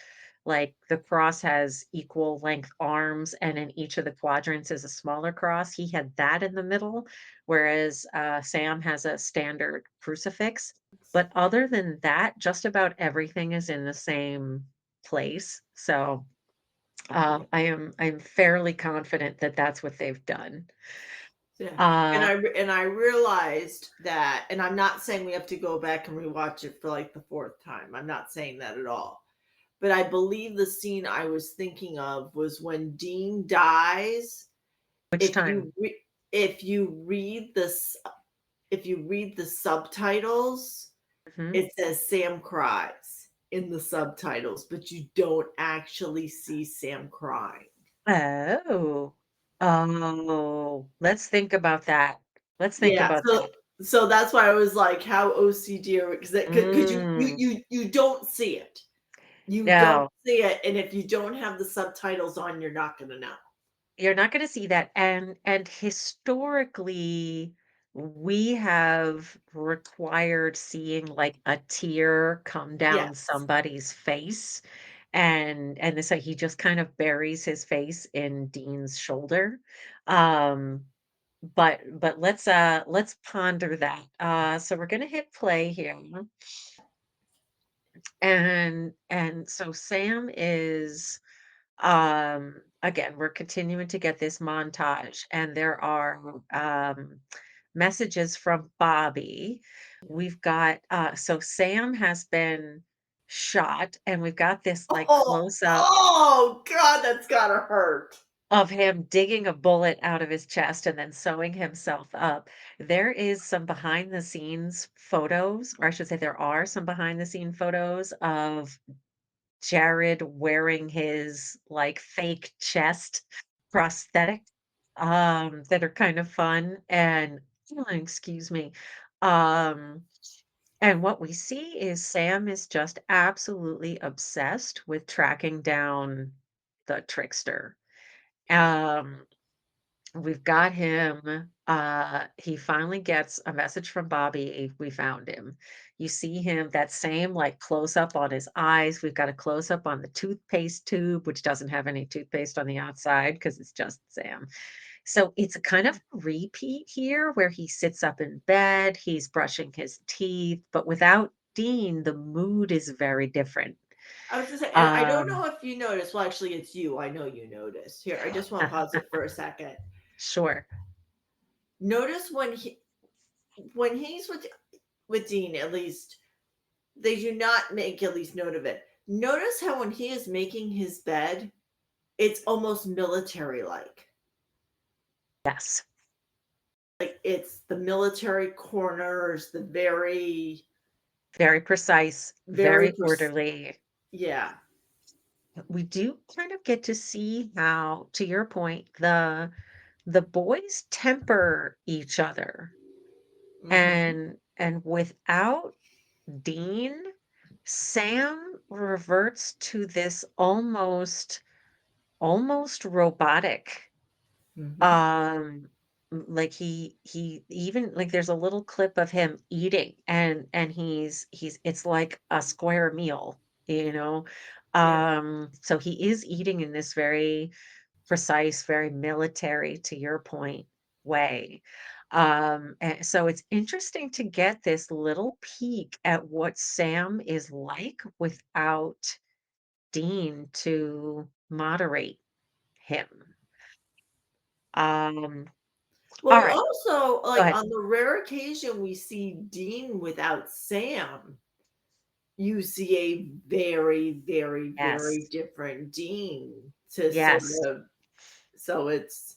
Speaker 1: cross has equal length arms, and in each of the quadrants is a smaller cross. He had that in the middle, whereas Sam has a standard crucifix. But other than that, just about everything is in the same place. So
Speaker 2: Yeah.
Speaker 1: I'm fairly confident that that's what they've done.
Speaker 2: Yeah. And
Speaker 1: Uh,
Speaker 2: I realized that, and I'm not saying we have to go back and rewatch it for like the fourth time. I'm not saying that at all. But I believe the scene I was thinking of was when Dean dies.
Speaker 1: which
Speaker 2: If
Speaker 1: time?
Speaker 2: you if you read this, if you read the subtitles,
Speaker 1: Mhm.
Speaker 2: it says Sam cries in the subtitles, but you don't actually see Sam crying.
Speaker 1: Oh. Oh, let's think about that. Let's think
Speaker 2: Yeah,
Speaker 1: about
Speaker 2: so
Speaker 1: that.
Speaker 2: that's why I was like, how OCD are because
Speaker 1: Mm,
Speaker 2: you don't see it. You don't
Speaker 1: no.
Speaker 2: see it, and if you don't have the subtitles on, you're not gonna know.
Speaker 1: You're not gonna see that, and historically, we have required seeing, like, a tear come down
Speaker 2: Yes.
Speaker 1: somebody's face, and this he just kind of buries his face in Dean's shoulder, but let's ponder that. So we're gonna hit play here, and so Sam is, again, we're continuing to get this montage, and there are messages from Bobby. We've got so Sam has been shot, and we've got this like
Speaker 2: Oh,
Speaker 1: close up
Speaker 2: oh god, that's gotta hurt.
Speaker 1: of him digging a bullet out of his chest and then sewing himself up. There is some behind the scenes photos, or I should say, there are some behind the scene photos of Jared wearing his, like, fake chest prosthetic, that are kind of fun, and excuse me, um, and what we see is Sam is just absolutely obsessed with tracking down the trickster. Um, we've got him, he finally gets a message from Bobby, "We found him." You see him, that same, like, close up on his eyes, we've got a close up on the toothpaste tube, which doesn't have any toothpaste on the outside because it's just Sam. So, it's a kind of a repeat here where he sits up in bed, he's brushing his teeth, but without Dean, the mood is very different.
Speaker 2: I was gonna say, and I don't know
Speaker 1: Um
Speaker 2: if you noticed, well, actually, it's you, I know you noticed. Here, I just wanna pause it for a second.
Speaker 1: Sure.
Speaker 2: Notice when he's with Dean, at least, they do not make at least note of it. Notice how when he is making his bed, it's almost military-like.
Speaker 1: Yes.
Speaker 2: Like, it's the military corners, the
Speaker 1: Very precise,
Speaker 2: very
Speaker 1: very orderly.
Speaker 2: yeah.
Speaker 1: We do kind of get to see how, to your point, the boys temper each other.
Speaker 2: Mhm.
Speaker 1: And without Dean, Sam reverts to this almost robotic.
Speaker 2: Mhm.
Speaker 1: Um, like he even like there's a little clip of him eating, and he's it's like a square meal, you know?
Speaker 2: Yeah.
Speaker 1: So he is eating in this very precise, very military, to your point, way. And so it's interesting to get this little peek at what Sam is like without Dean to moderate him. Um,
Speaker 2: Well,
Speaker 1: all
Speaker 2: we
Speaker 1: right,
Speaker 2: also,
Speaker 1: go
Speaker 2: like,
Speaker 1: ahead.
Speaker 2: on the rare occasion we see Dean without Sam, you see a very, very, very
Speaker 1: Yes,
Speaker 2: different Dean to sort
Speaker 1: yes,
Speaker 2: of so it's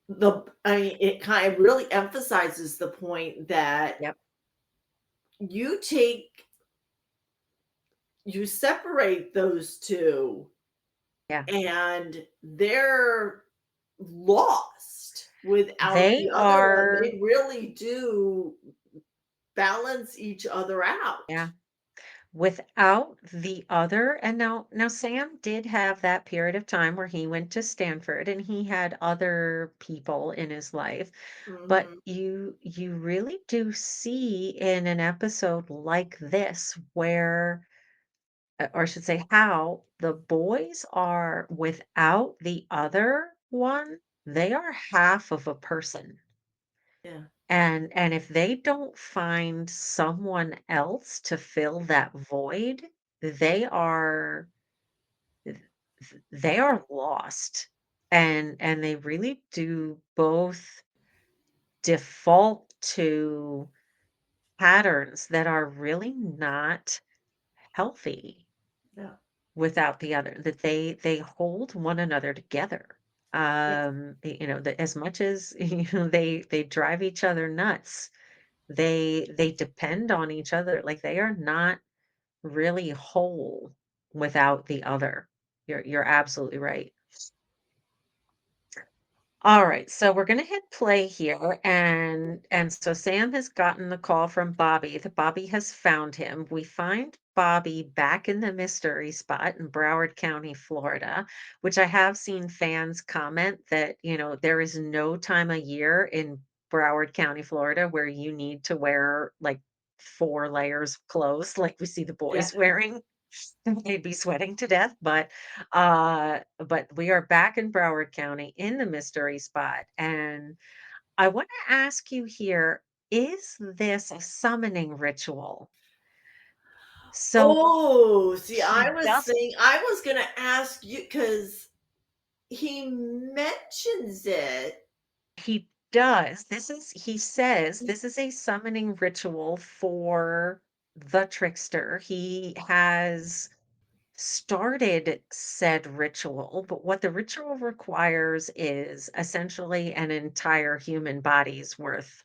Speaker 2: the I mean, it kind of really emphasizes the point that
Speaker 1: yep,
Speaker 2: you take you separate those 2
Speaker 1: yeah.
Speaker 2: and they're lost without
Speaker 1: They
Speaker 2: the other one.
Speaker 1: are,
Speaker 2: They really do balance each other
Speaker 1: yeah.
Speaker 2: out.
Speaker 1: Without the other, and now Sam did have that period of time where he went to Stanford and he had other people in his life, but
Speaker 2: Mhm.
Speaker 1: you really do see in an episode like this where, or I should say, how the boys are without the other one, they are half of a person.
Speaker 2: Yeah,
Speaker 1: And if they don't find someone else to fill that void, they are th they are lost. And they really do both default to patterns that are really not healthy
Speaker 2: yeah,
Speaker 1: without the other, that they hold one another together.
Speaker 2: yeah,
Speaker 1: That as much as, they drive each other nuts, they depend on each other, like, they are not really whole without the other. You're absolutely right. Alright, so we're gonna hit play here, and so Sam has gotten the call from Bobby, that Bobby has found him. We find Bobby back in the mystery spot in Broward County, Florida, which I have seen fans comment that, there is no time of year in Broward County, Florida, where you need to wear, like, 4 layers of clothes like we see the
Speaker 2: yeah.
Speaker 1: boys wearing. They'd be sweating to death, but we are back in Broward County in the mystery spot, and I wanna ask you here, is this a summoning ritual? So
Speaker 2: Oh, see,
Speaker 1: he doesn't
Speaker 2: I was gonna ask you because. he mentions it.
Speaker 1: He does. He says this is a summoning ritual for the trickster. He has started said ritual, but what the ritual requires is essentially an entire human body's worth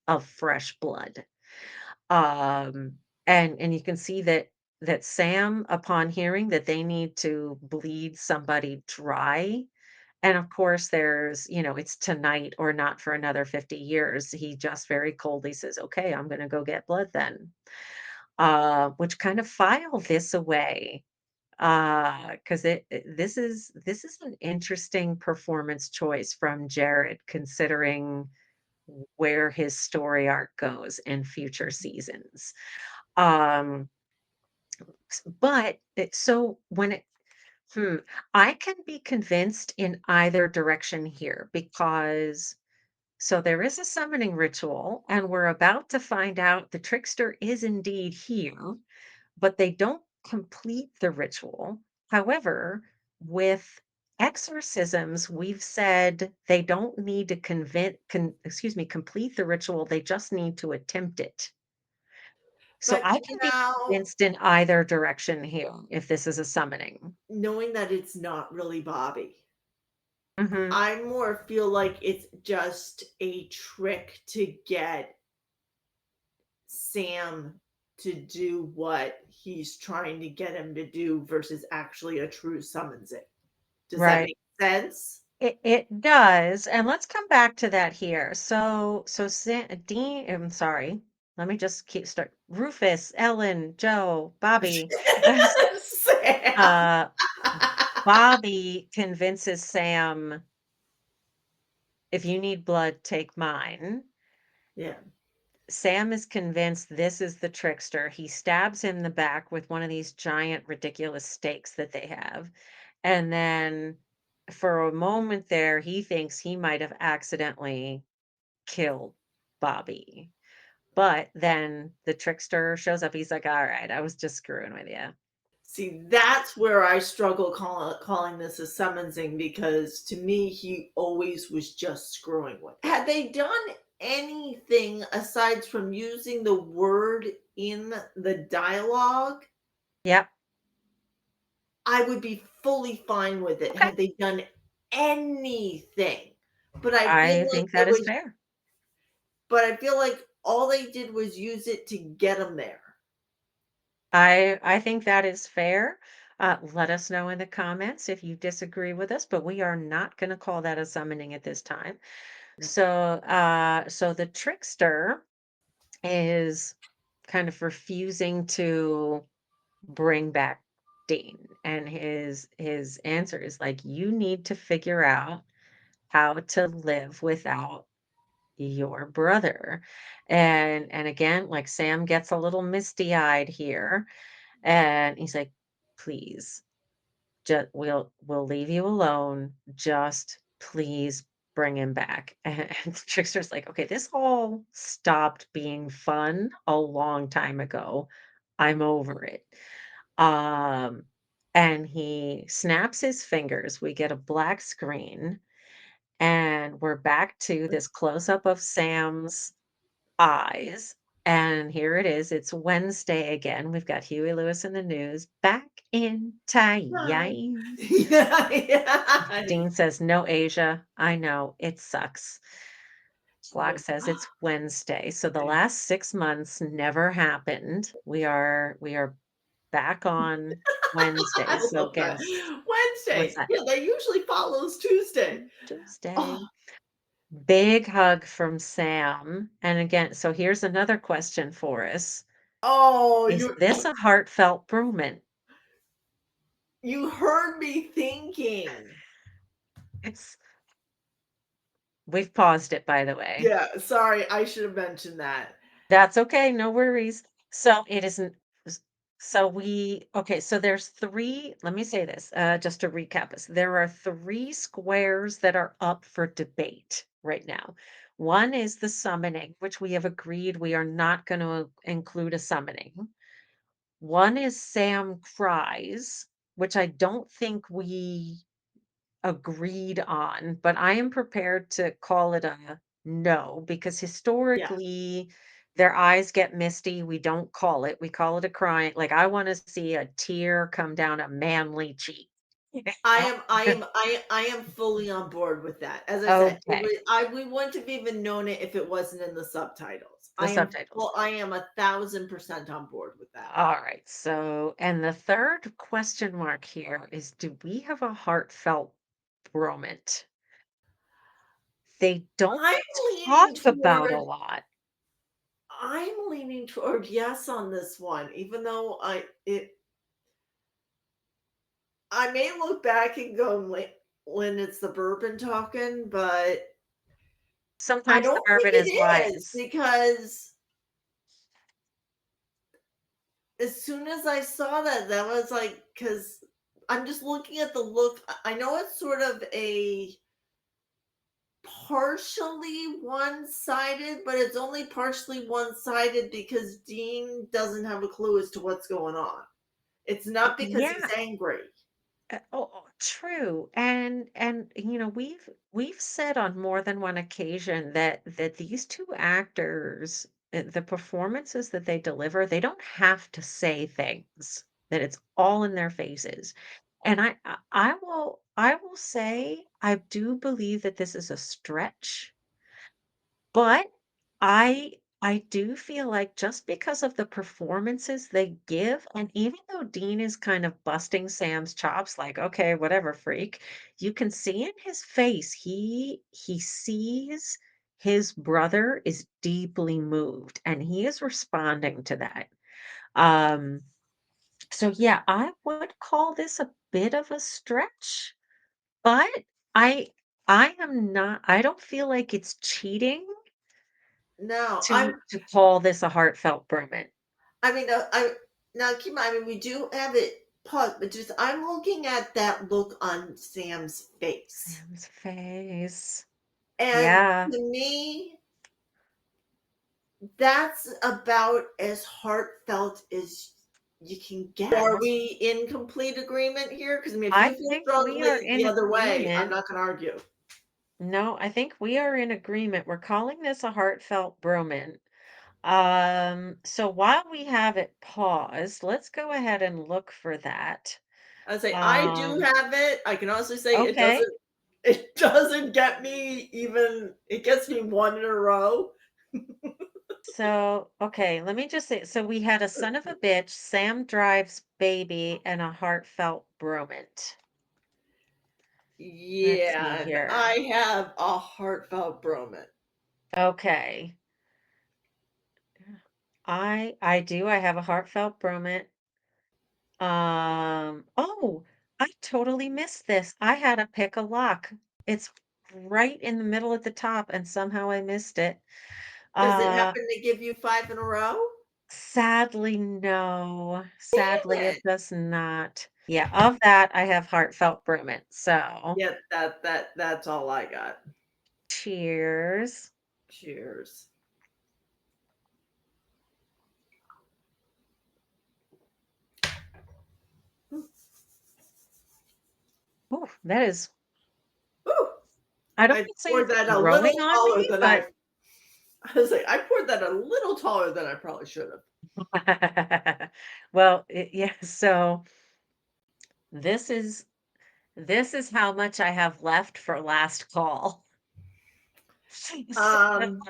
Speaker 1: of fresh blood. Um, and you can see that Sam, upon hearing that they need to bleed somebody dry, and of course there's, it's tonight or not for another 50 years. He just very coldly says, "Okay, I'm gonna go get blood then." Which kind of file this away. 'Cause this is an interesting performance choice from Jared considering where his story arc goes in future seasons. Um, but it so when it hmm, I can be convinced in either direction here because there is a summoning ritual, and we're about to find out the trickster is indeed here, but they don't complete the ritual. However, with exorcisms, we've said they don't need to complete the ritual, they just need to attempt it. So
Speaker 2: But
Speaker 1: I can be
Speaker 2: now,
Speaker 1: convinced in either direction here if this is a summoning.
Speaker 2: knowing that it's not really Bobby,
Speaker 1: Mhm.
Speaker 2: I more feel like it's just a trick to get Sam to do what he's trying to get him to do versus actually a true summonsing. Does that
Speaker 1: Right.
Speaker 2: make sense?
Speaker 1: It does, and let's come back to that here. Dean, I'm sorry. Let me just keep start. Rufus, Ellen, Joe, Bobby.
Speaker 2: Sam.
Speaker 1: Uh, Bobby convinces Sam, "If you need blood, take mine."
Speaker 2: Yeah.
Speaker 1: Sam is convinced this is the trickster. He stabs him in the back with one of these giant, ridiculous stakes that they have. And then for a moment there, he thinks he might have accidentally killed Bobby. But then the trickster shows up. He's like, "All right, I was just screwing with you."
Speaker 2: See, that's where I struggle calling this a summonsing because to me, he always was just screwing with. Had they done anything aside from using the word in the dialogue,
Speaker 1: Yep.
Speaker 2: I would be fully fine with it
Speaker 1: Okay.
Speaker 2: had they done anything. But I feel
Speaker 1: I
Speaker 2: like
Speaker 1: think that
Speaker 2: it
Speaker 1: is
Speaker 2: was
Speaker 1: fair.
Speaker 2: but I feel like all they did was use it to get him there.
Speaker 1: I think that is fair. Let us know in the comments if you disagree with us, but we are not going to call that a summoning at this time. So the trickster is kind of refusing to bring back Dean, and his answer is like, "You need to figure out how to live without your brother." And again, like Sam gets a little misty-eyed here, and he's like, "Please, just we'll leave you alone. Just please bring him back." And the trickster's like, "Okay, this all stopped being fun a long time ago. I'm over it." Um, and he snaps his fingers. We get a black screen, and we're back to this close up of Sam's eyes. And here it is. It's Wednesday again. We've got Huey Lewis in the news. Back in
Speaker 2: Right.
Speaker 1: time.
Speaker 2: Yeah, yeah.
Speaker 1: Dean says, "No, Asia. I know. It sucks." Clock says it's Wednesday. So the last 6 months never happened. We are back on Wednesday.
Speaker 2: I
Speaker 1: So
Speaker 2: love
Speaker 1: again,
Speaker 2: that. Wednesday.
Speaker 1: what's that?
Speaker 2: Yeah, that usually follows Tuesday. Oh,
Speaker 1: Tuesday. Big hug from Sam. And again, so here's another question for us.
Speaker 2: oh,
Speaker 1: Is this a heartfelt moment?
Speaker 2: you heard me thinking.
Speaker 1: It's We've paused it, by the way.
Speaker 2: Yeah, sorry, I should have mentioned that.
Speaker 1: That's okay, no worries. So it isn't s so we okay, so there's 3, let me say this, just to recap us. There are 3 squares that are up for debate right now. One is the summoning, which we have agreed we are not gonna include a summoning. One is Sam cries, which I don't think we agreed on, but I am prepared to call it a no because
Speaker 2: Yeah.
Speaker 1: historically their eyes get misty. We don't call it. We call it a crying. Like I want to see a tear come down a manly cheek.
Speaker 2: I am fully on board with that. As I said, it
Speaker 1: Okay.
Speaker 2: was I we wouldn't have even known it if it wasn't in the subtitles.
Speaker 1: The subtitles.
Speaker 2: I am 1,000% on board with that.
Speaker 1: All right. So, and the third question mark here is do we have a heartfelt bromance? They don't
Speaker 2: I'm
Speaker 1: talk
Speaker 2: leaning
Speaker 1: about a
Speaker 2: toward
Speaker 1: lot.
Speaker 2: I'm leaning toward yes on this one, even though I may look back and go, When it's the bourbon talking," but I
Speaker 1: Sometimes the
Speaker 2: don't think
Speaker 1: bourbon is
Speaker 2: it is
Speaker 1: wise.
Speaker 2: because as soon as I saw that, that was like, because 'cause I'm just looking at the look. I know it's sort of a partially one-sided, but it's only partially one-sided because Dean doesn't have a clue as to what's going on. It's not because he's
Speaker 1: Yeah.
Speaker 2: angry.
Speaker 1: True. And we've said on more than one occasion that these two actors, the performances that they deliver, they don't have to say things, that it's all in their faces. And I will say I do believe that this is a stretch, but I do feel like just because of the performances they give, and even though Dean is kind of busting Sam's chops, like, okay, whatever, freak, you can see in his face he sees his brother is deeply moved and he is responding to that. Um, so yeah, I would call this a bit of a stretch, but I I am not I don't feel like it's cheating
Speaker 2: No,
Speaker 1: to call this a heartfelt bromance.
Speaker 2: I mean, I now keep in mind, I mean, we do have it paused, but just I'm looking at that look on Sam's face.
Speaker 1: Sam's face.
Speaker 2: And
Speaker 1: Yeah,
Speaker 2: to me, that's about as heartfelt as you can get. Are
Speaker 1: that's
Speaker 2: we in complete agreement here? Because I mean, if
Speaker 1: I
Speaker 2: you feel
Speaker 1: think we are
Speaker 2: strongly
Speaker 1: in
Speaker 2: the other way, I'm
Speaker 1: agreement.
Speaker 2: not gonna argue.
Speaker 1: No, I think we are in agreement. We're calling this a heartfelt bromance. So while we have it paused, let's go ahead and look for that.
Speaker 2: I say I do
Speaker 1: Um,
Speaker 2: have it. I can honestly say
Speaker 1: okay.
Speaker 2: it doesn't get me even it gets me one in a row.
Speaker 1: So, okay, let me just say, so we had a son of a bitch, Sam drives baby, and a heartfelt bromance. Let's see
Speaker 2: Yeah, and
Speaker 1: here.
Speaker 2: I have a heartfelt bromance.
Speaker 1: Okay. I do. I have a heartfelt bromance. Oh, I totally missed this. I had to pick a lock. It's right in the middle at the top, and somehow I missed it.
Speaker 2: Does it
Speaker 1: Uh,
Speaker 2: happen to give you 5 in a row?
Speaker 1: Sadly, no.
Speaker 2: Damn
Speaker 1: Sadly, it
Speaker 2: it.
Speaker 1: does not. Yeah, of that, I have heartfelt bromance. So,
Speaker 2: Yeah, that's all I got.
Speaker 1: cheers.
Speaker 2: Cheers.
Speaker 1: Ooh, that is,
Speaker 2: Ooh,
Speaker 1: I don't
Speaker 2: I
Speaker 1: wanna say
Speaker 2: poured
Speaker 1: it's
Speaker 2: that a
Speaker 1: growing
Speaker 2: little
Speaker 1: on
Speaker 2: taller
Speaker 1: me,
Speaker 2: than
Speaker 1: but
Speaker 2: I was like, I poured that a little taller than I probably should have.
Speaker 1: well, yeah, so this is this is how much I have left for last call.
Speaker 2: Um,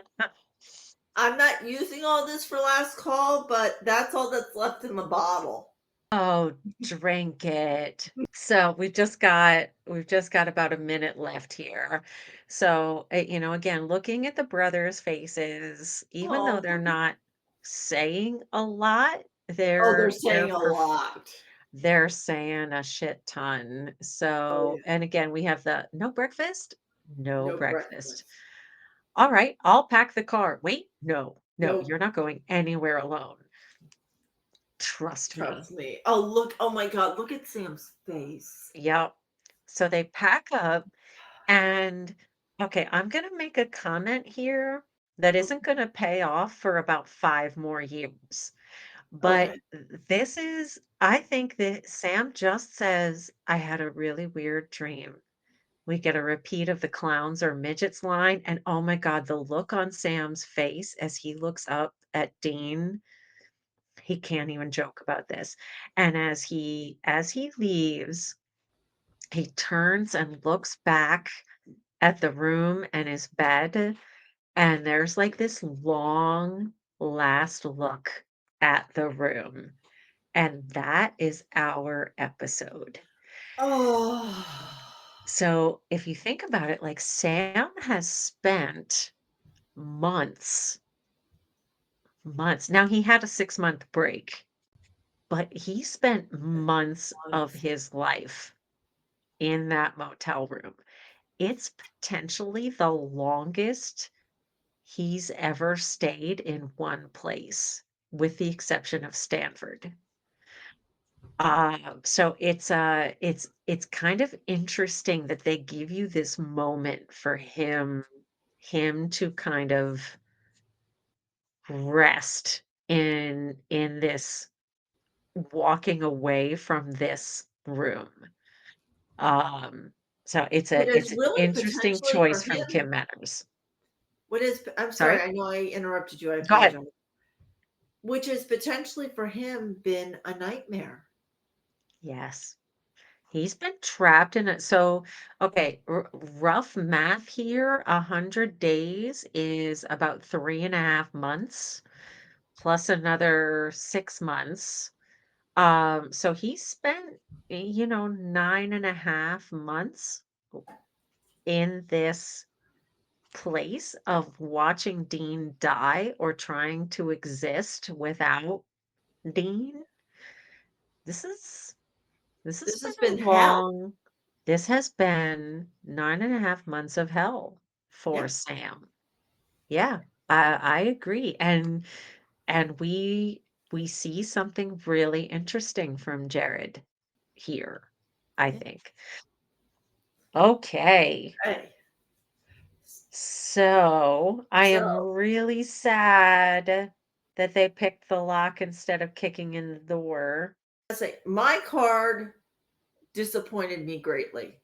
Speaker 2: I'm not using all this for last call, but that's all that's left in the bottle.
Speaker 1: Oh, drink it. So we've just got about a minute left here. So, again, looking at the brothers' faces, even though
Speaker 2: Oh,
Speaker 1: they're not saying a lot,
Speaker 2: oh, they're
Speaker 1: they're
Speaker 2: saying a lot.
Speaker 1: they're saying a shit ton.
Speaker 2: Oh,
Speaker 1: So,
Speaker 2: yeah.
Speaker 1: and again, we have the no breakfast, no
Speaker 2: No
Speaker 1: breakfast.
Speaker 2: breakfast.
Speaker 1: All right, I'll pack the car. Wait, no, no,
Speaker 2: Nope.
Speaker 1: you're not going anywhere alone. Trust me.
Speaker 2: Trust me. Oh, look. Oh my God. Look at Sam's face.
Speaker 1: Yep. So they pack up and okay, I'm going to make a comment here that isn't going to pay off for about 5 more years. But
Speaker 2: Okay.
Speaker 1: this is I think that Sam just says I had a really weird dream. We get a repeat of the clowns or midgets line, and oh my god, the look on Sam's face as he looks up at Dean, he can't even joke about this. And as he leaves, he turns and looks back at the room and his bed, and there's like this long last look at the room. And that is our episode.
Speaker 2: Oh,
Speaker 1: So if you think about it, like Sam has spent months, months. Now he had a 6-month break, but he spent months of
Speaker 2: months.
Speaker 1: his life in that motel room. It's potentially the longest he's ever stayed in one place, with the exception of Stanford. So it's kind of interesting that they give you this moment for him to kind of rest in this walking away from this room. Um, so
Speaker 2: What is
Speaker 1: it's an
Speaker 2: really
Speaker 1: interesting
Speaker 2: potentially for
Speaker 1: choice from
Speaker 2: him
Speaker 1: Kim Manners.
Speaker 2: what is I'm sorry,
Speaker 1: Sorry?
Speaker 2: I know I interrupted you, I
Speaker 1: Go ahead.
Speaker 2: apologize. Which has potentially for him been a nightmare.
Speaker 1: Yes. He's been trapped in it. So, okay, rough math here, 100 days is about 3.5 months plus another 6 months. So he spent, 9.5 months in this place of watching Dean die or trying to exist without Dean. This is this has
Speaker 2: This
Speaker 1: been
Speaker 2: has been
Speaker 1: a
Speaker 2: hell.
Speaker 1: long this has been 9.5 months of hell for
Speaker 2: Yeah,
Speaker 1: Sam. Yeah, I agree. And we see something really interesting from Jared here, I
Speaker 2: yeah.
Speaker 1: think. Okay.
Speaker 2: Hey.
Speaker 1: So I
Speaker 2: So,
Speaker 1: am really sad that they picked the lock instead of kicking in the door.
Speaker 2: I say my card disappointed me greatly.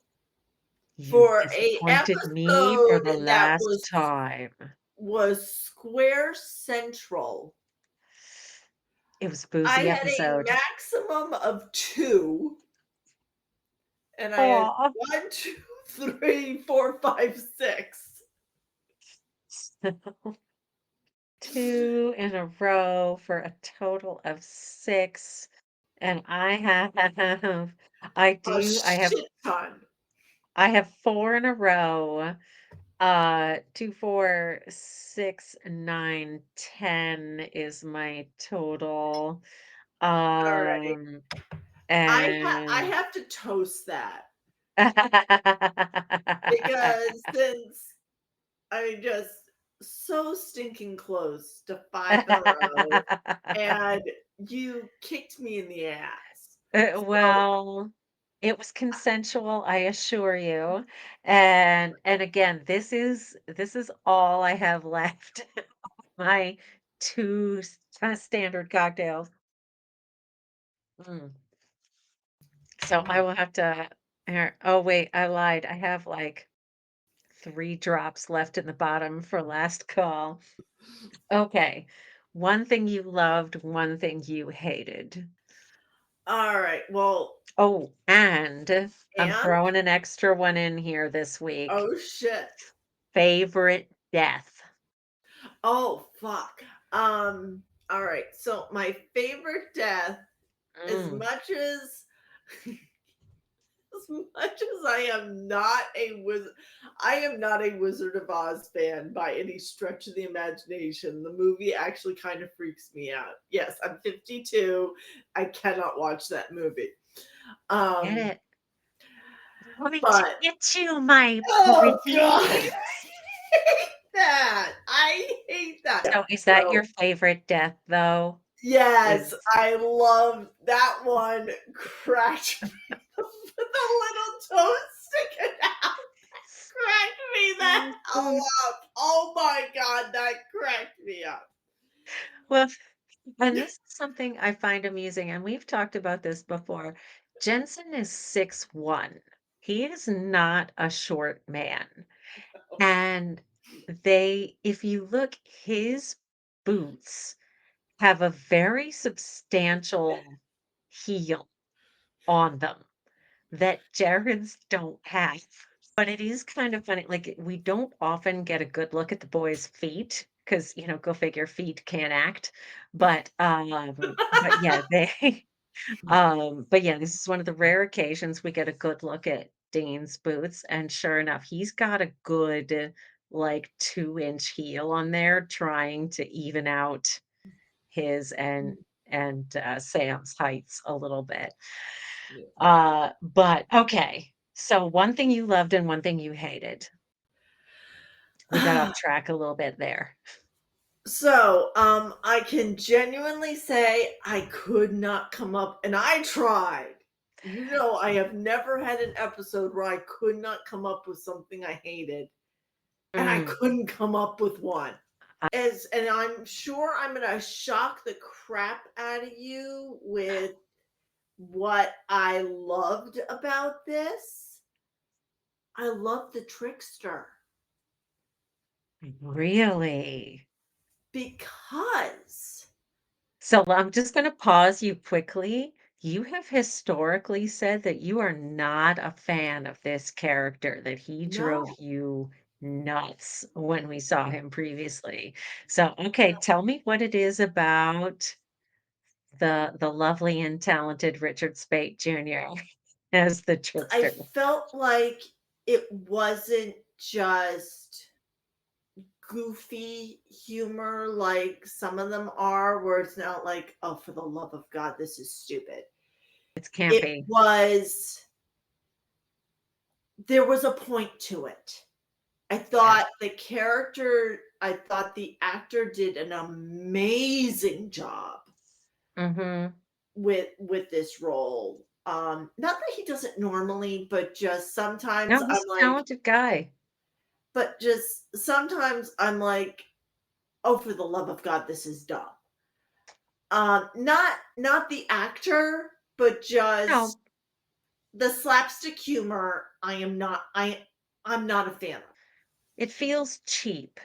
Speaker 1: You
Speaker 2: For a
Speaker 1: disappointed me for
Speaker 2: episode
Speaker 1: the
Speaker 2: that
Speaker 1: last time.
Speaker 2: was square central,
Speaker 1: It was a
Speaker 2: I
Speaker 1: boozy
Speaker 2: had a
Speaker 1: episode.
Speaker 2: maximum of 2, and I had
Speaker 1: Aw.
Speaker 2: 1, 2, 3, 4, 5, 6.
Speaker 1: Two in a row for a total of 6, and I
Speaker 2: A
Speaker 1: do
Speaker 2: shit ton.
Speaker 1: I have 4 in a row. 2, 4, 6, 9, 10 is my total.
Speaker 2: Alright.
Speaker 1: Um,
Speaker 2: I
Speaker 1: and
Speaker 2: have to toast that because since I just so stinking close to 5 in a row, and you kicked me in the ass. So,
Speaker 1: Well, it was consensual, I assure you. And again, this is all I have left. My 2 standard cocktails. Mm. So I will have to oh wait, I lied. I have like 3 drops left in the bottom for last call. Okay. One thing you loved, one thing you hated.
Speaker 2: alright, well,
Speaker 1: Oh, and I'm
Speaker 2: and
Speaker 1: throwing an extra one in here this week.
Speaker 2: oh, shit.
Speaker 1: Favorite death.
Speaker 2: Oh, fuck. Alright, so my favorite death, as
Speaker 1: Mm,
Speaker 2: much as as much as I am not a Wizard of Oz fan by any stretch of the imagination. The movie actually kind of freaks me out. Yes, I'm 52. I cannot watch that movie.
Speaker 1: get
Speaker 2: Um,
Speaker 1: it. Going to
Speaker 2: but
Speaker 1: get you, my
Speaker 2: oh god, I
Speaker 1: pretty.
Speaker 2: hate that. I hate that.
Speaker 1: So is that your
Speaker 2: So
Speaker 1: favorite death though?
Speaker 2: yes,
Speaker 1: Is
Speaker 2: I love that one. Cracked me with the little toes sticking out. Cracked me the hell
Speaker 1: Mhm.
Speaker 2: up. Oh my god, that cracked me up.
Speaker 1: Well, and this is something I find amusing, and we've talked about this before. Jensen is 6'1". He is not a short man. And they if you look, his boots have a very substantial heel on them that Jared's don't have. But it is kind of funny, like, we don't often get a good look at the boy's feet because, go figure, feet can't act. But yeah, they but yeah, this is one of the rare occasions we get a good look at Dean's boots, and sure enough, he's got a good, like, 2-inch heel on there trying to even out his and Sam's heights a little bit.
Speaker 2: Yeah.
Speaker 1: But okay, so one thing you loved and one thing you hated. We got off track a little bit there.
Speaker 2: So, I can genuinely say I could not come up, and I tried. I have never had an episode where I could not come up with something I hated, and I
Speaker 1: Mm,
Speaker 2: couldn't come up with one.
Speaker 1: I
Speaker 2: And I'm sure I'm gonna shock the crap out of you with what I loved about this. I love the trickster
Speaker 1: really?
Speaker 2: because
Speaker 1: So I'm just going to pause you quickly. You have historically said that you are not a fan of this character, that he drove
Speaker 2: no,
Speaker 1: you nuts when we saw him previously. So, okay, tell me what it is about the lovely and talented Richard Speight Jr. as the
Speaker 2: I
Speaker 1: trickster.
Speaker 2: felt like it wasn't just goofy humor like some of them are, where it's not like, oh, for the love of God, this is stupid.
Speaker 1: It's
Speaker 2: It
Speaker 1: campy.
Speaker 2: was, there was a point to it.
Speaker 1: Yeah.
Speaker 2: I thought the actor did an amazing job
Speaker 1: Mhm.
Speaker 2: with this role. Not that he doesn't normally, but just sometimes
Speaker 1: No,
Speaker 2: I'm
Speaker 1: he's a
Speaker 2: like,
Speaker 1: talented guy.
Speaker 2: oh, for the love of God, this is dumb. Not the actor, but just
Speaker 1: No,
Speaker 2: the slapstick humor. I'm not a fan of.
Speaker 1: it feels cheap,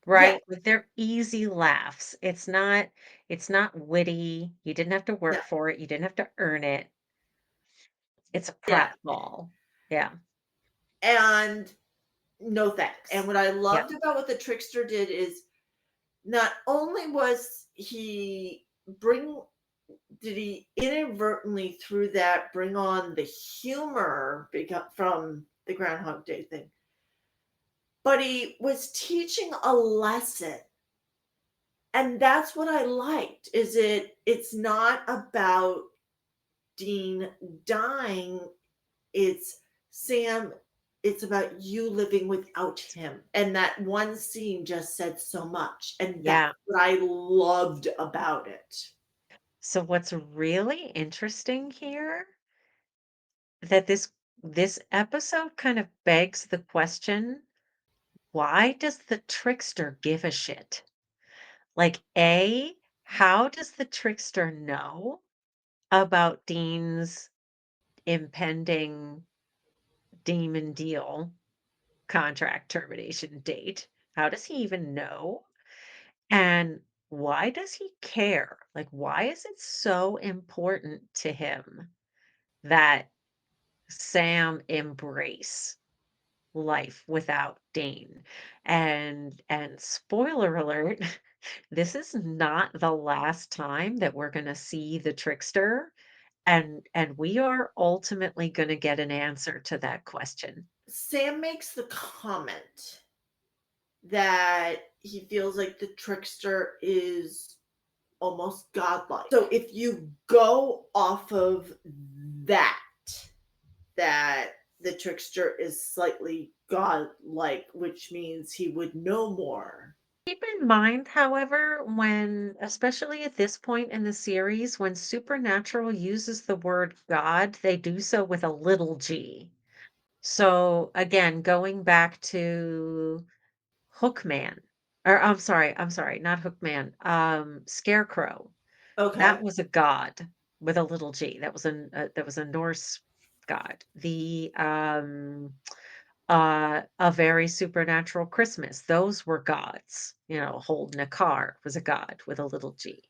Speaker 2: Yeah,
Speaker 1: right? Like, they're easy laughs. It's not witty, you didn't have to
Speaker 2: yeah,
Speaker 1: work for it, you didn't have to earn it. It's a
Speaker 2: yeah.
Speaker 1: pratfall. Yeah.
Speaker 2: And no thanks. And what I
Speaker 1: Yeah.
Speaker 2: loved about what the trickster did is, not only was bring he inadvertently through that bring on the humor from the Groundhog Day thing, but he was teaching a lesson. And that's what I liked, is it's not about Dean dying, it's Sam, it's about you living without him. And that one scene just said so much. And that's
Speaker 1: Yeah.
Speaker 2: what I loved about it.
Speaker 1: So what's really interesting here, that this episode kind of begs the question, why does the trickster give a shit? Like, A, how does the trickster know about Dean's impending demon deal contract termination date? How does he even know? And why does he care? Like, why is it so important to him that Sam embrace life without Dean? And spoiler alert, this is not the last time that we're going to see the trickster, and we are ultimately going to get an answer to that question.
Speaker 2: Sam makes the comment that he feels like the trickster is almost godlike. So if you go off of that, that the trickster is slightly godlike, which means he would know more.
Speaker 1: Keep in mind, however, when, especially at this point in the series, when Supernatural uses the word God, they do so with a little g. So again, going back to Hookman, or I'm sorry, not Hookman, Scarecrow.
Speaker 2: Okay.
Speaker 1: That was a god with a little g. That was a Norse. god. A Very Supernatural Christmas, those were gods. Holding a car was a god with a little g.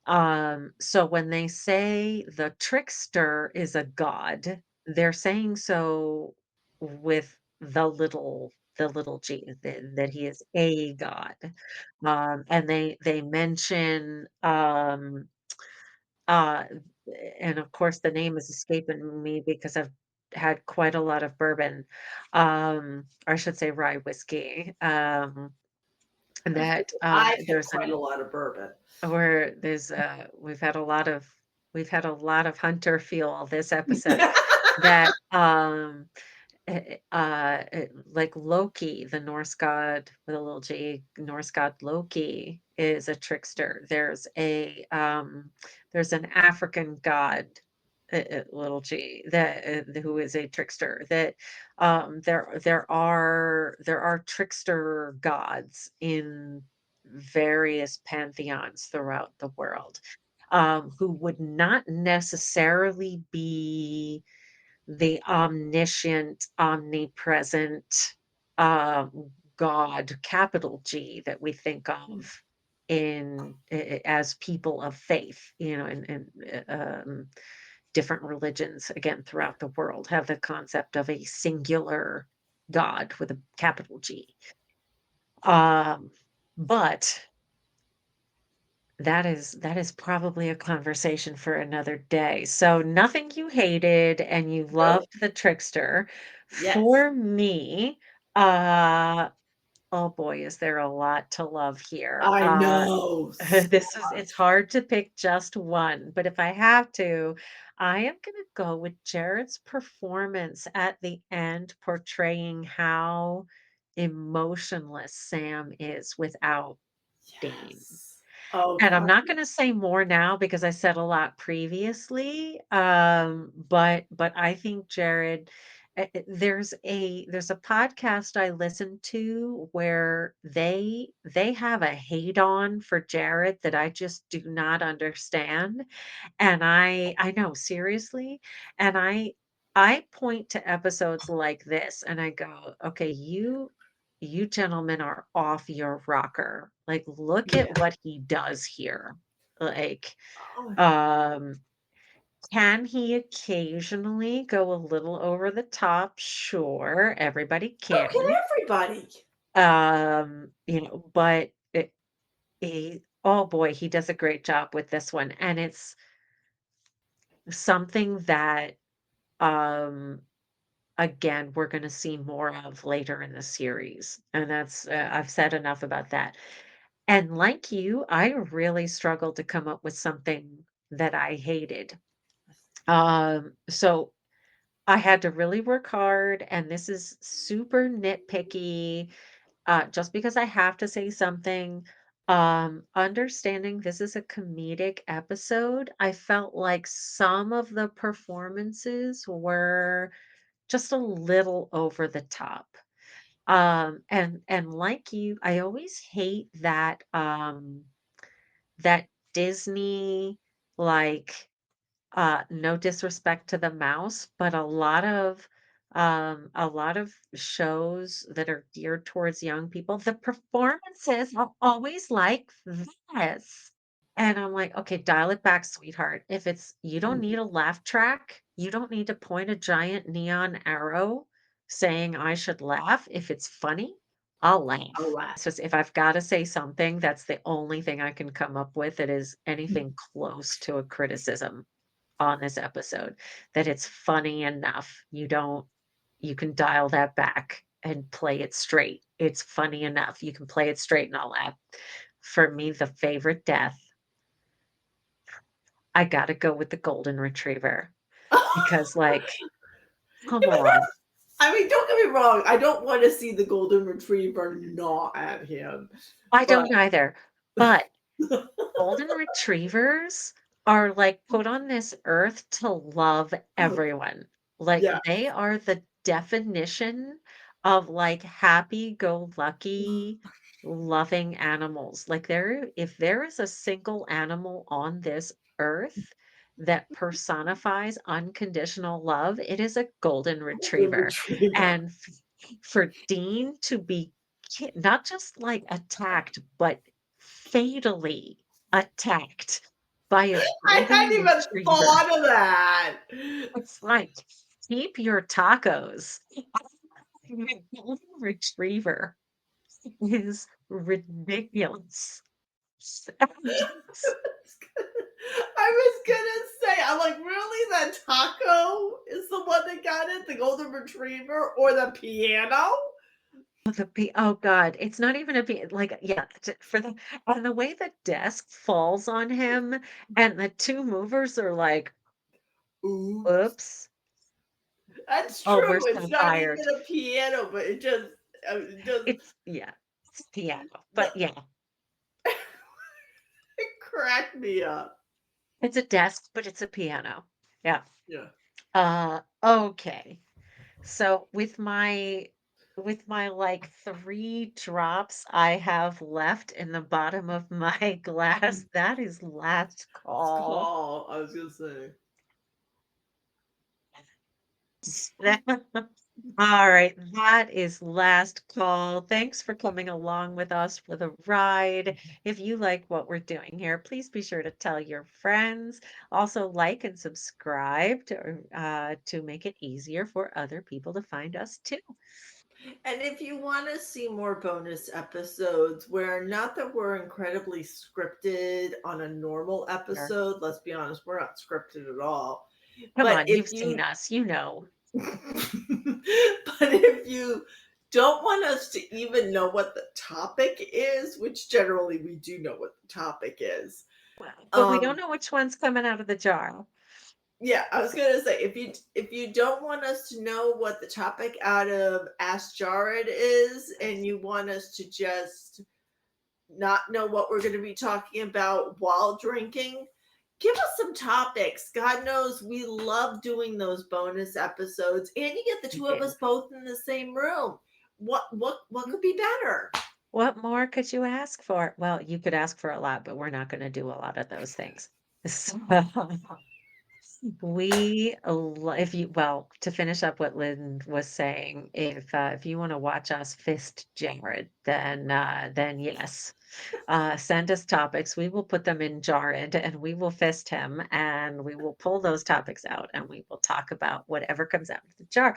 Speaker 1: So when they say the trickster is a god, they're saying so with the little g, that he is a god. And they mention, uh, and of course the name is escaping me because I've had quite a lot of bourbon, or I should say rye whiskey. That
Speaker 2: I've had
Speaker 1: there's
Speaker 2: quite a
Speaker 1: an
Speaker 2: lot of bourbon.
Speaker 1: where there's we've had a lot of hunter feel this episode that like Loki, the Norse god with a little G, Norse god Loki is a trickster. There's an African god, little G, that who is a trickster. There are trickster gods in various pantheons throughout the world, who would not necessarily be the omniscient, omnipresent, God, capital G, that we think of as people of faith, different religions, again, throughout the world have the concept of a singular God with a capital G. Um, but that is probably a conversation for another day. So nothing you hated and you
Speaker 2: Nope.
Speaker 1: loved the trickster.
Speaker 2: Yes.
Speaker 1: For me, uh, oh boy, is there a lot to love here.
Speaker 2: I know. So
Speaker 1: It's hard to pick just one, but if I have to, I am gonna go with Jared's performance at the end, portraying how emotionless Sam is without Dean.
Speaker 2: yes. Oh
Speaker 1: And I'm
Speaker 2: god.
Speaker 1: not gonna say more now because I said a lot previously, but I think Jared, there's a podcast I listen to where they have a hate on for Jared that I just do not understand, and I know, seriously, and I point to episodes like this and I go, "Okay, you gentlemen are off your rocker. Like, look at
Speaker 2: Yeah.
Speaker 1: what he does here." Like,
Speaker 2: Oh,
Speaker 1: um, can he occasionally go a little over the top? Sure, everybody
Speaker 2: so can
Speaker 1: can.
Speaker 2: everybody.
Speaker 1: But oh boy, he does a great job with this one. And it's something that, um, again, we're going to see more of later in the series. And I've said enough about that. And like you, I really struggled to come up with something that I hated. So I had to really work hard, and this is super nitpicky. Just because I have to say something, understanding this is a comedic episode, I felt like some of the performances were just a little over the top. And like you, I always hate that Disney, like, no disrespect to the mouse, but a lot of shows that are geared towards young people, the performances are always like this. And I'm like, "Okay, dial it back, sweetheart. If it's you don't need a laugh track. You don't need to point a giant neon arrow saying I should laugh. If it's funny, I'll
Speaker 2: Oh
Speaker 1: laugh."
Speaker 2: wow.
Speaker 1: It's just if I've gotta say something, that's the only thing I can come up with that is anything close to a criticism on this episode, that it's funny enough. You can dial that back and play it straight. It's funny enough. You can play it straight and I'll laugh. For me, the favorite death, I gotta go with the golden retriever because, like, come
Speaker 2: Yeah, but
Speaker 1: on.
Speaker 2: I mean, don't get me wrong, I don't wanna see the golden retriever gnaw at him,
Speaker 1: I
Speaker 2: but
Speaker 1: don't either, but golden retrievers are, like, put on this earth to love
Speaker 2: oh,
Speaker 1: everyone. Like,
Speaker 2: yeah.
Speaker 1: they are the definition of, like, happy-go-lucky, loving animals. Like, if there is a single animal on this earth that personifies unconditional love, it is a golden
Speaker 2: Golden
Speaker 1: retriever.
Speaker 2: retriever.
Speaker 1: And for Dean to be not just like attacked, but fatally attacked by a
Speaker 2: I
Speaker 1: golden
Speaker 2: hadn't even
Speaker 1: retriever.
Speaker 2: thought of that.
Speaker 1: It's like, keep your tacos. A golden retriever is ridiculous.
Speaker 2: I was gonna say, I'm like, really? That taco is the one that got it? The golden retriever or the piano?
Speaker 1: Oh god, it's not even a like, yeah, for the and the way the desk falls on him and the 2 movers are like,
Speaker 2: Oops.
Speaker 1: "Oops.
Speaker 2: That's
Speaker 1: Oh, we're
Speaker 2: true. It's
Speaker 1: so
Speaker 2: not even
Speaker 1: tired."
Speaker 2: a piano, but it just
Speaker 1: Yeah, it's piano,
Speaker 2: the
Speaker 1: but yeah,
Speaker 2: it cracked me up.
Speaker 1: it's a desk, but it's a piano. Yeah.
Speaker 2: Yeah.
Speaker 1: Okay. So with my like 3 drops I have left in the bottom of my glass, that is last
Speaker 2: It's
Speaker 1: call.
Speaker 2: call, I was gonna say.
Speaker 1: All right, that is last call. Thanks for coming along with us for the ride. If you like what we're doing here, please be sure to tell your friends. Also, like and subscribe to make it easier for other people to find us too.
Speaker 2: And if you want to see more bonus episodes where not that we're incredibly scripted on a normal
Speaker 1: Sure.
Speaker 2: episode, let's be honest, we're not scripted at all.
Speaker 1: Come
Speaker 2: But
Speaker 1: on,
Speaker 2: if
Speaker 1: you've seen
Speaker 2: you
Speaker 1: us, you know.
Speaker 2: but if you don't want us to even know what the topic is, which generally we do know what the topic is.
Speaker 1: Well, but we don't
Speaker 2: Um
Speaker 1: know which one's coming out of the jar.
Speaker 2: yeah, I was gonna say if you don't want us to know what the topic out of Ask Jared is, and you want us to just not know what we're going to be talking about while drinking, give us some topics. God knows we love doing those bonus episodes, and you get the
Speaker 1: We
Speaker 2: two of
Speaker 1: do.
Speaker 2: us both in the same room. What could be better?
Speaker 1: What more could you ask for? Well, you could ask for a lot, but we're not going to do a lot of those things. So, if you, well, to finish up what Lynn was saying, if you want to watch us fist Jared, then yes, send us topics. We will put them in Jared and we will fist him and we will pull those topics out and we will talk about whatever comes out of the jar.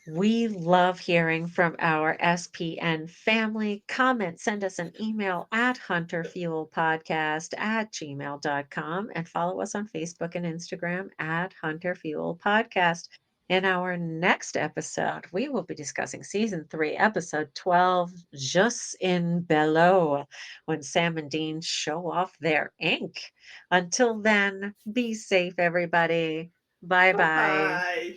Speaker 1: We love hearing from our SPN family. Comment, send us an email at hunterfuelpodcast@gmail.com and follow us on Facebook and Instagram at Hunter Fuel Podcast. In our next episode, we will be discussing season 3, episode 12, Jus in Bello, when Sam and Dean show off their ink. Until then, be safe, everybody. Bye
Speaker 2: Bye
Speaker 1: bye.
Speaker 2: bye.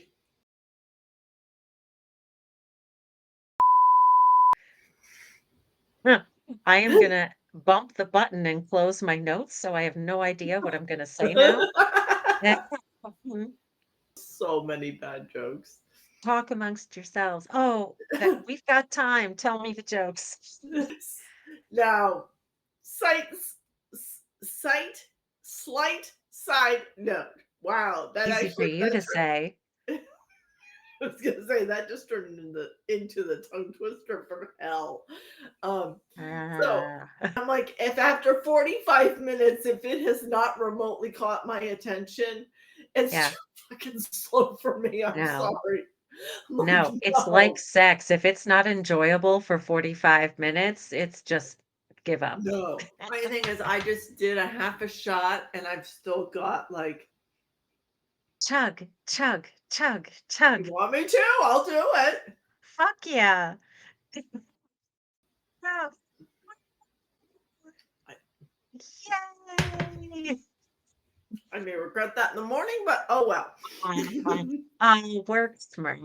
Speaker 1: Huh. I am gonna bump the button and close my notes, so I have no idea what I'm gonna say now. Mhm.
Speaker 2: So many bad jokes.
Speaker 1: Talk amongst yourselves. Oh, that we've got time. Tell me the jokes.
Speaker 2: Now, sight, sight, slight side note. Wow, that
Speaker 1: Easy for
Speaker 2: actually
Speaker 1: you
Speaker 2: that
Speaker 1: to say.
Speaker 2: I was gonna say that just turned into the tongue twister from hell. Um, so
Speaker 1: Ah,
Speaker 2: I'm like, if after 45 minutes, if it has not remotely caught my attention, it's
Speaker 1: yeah,
Speaker 2: too fucking slow for me. I'm
Speaker 1: no,
Speaker 2: sorry. I'm like,
Speaker 1: no. It's like
Speaker 2: no,
Speaker 1: sex. If it's not enjoyable for 45 minutes, it's just give up.
Speaker 2: no. My thing is, I just did a half a shot, and I've still got like,
Speaker 1: Chug, chug, chug,
Speaker 2: you
Speaker 1: chug.
Speaker 2: want me to? I'll do it.
Speaker 1: Fuck yeah.
Speaker 2: I,
Speaker 1: Yay!
Speaker 2: I may regret that in the morning, but oh well.
Speaker 1: I work smart.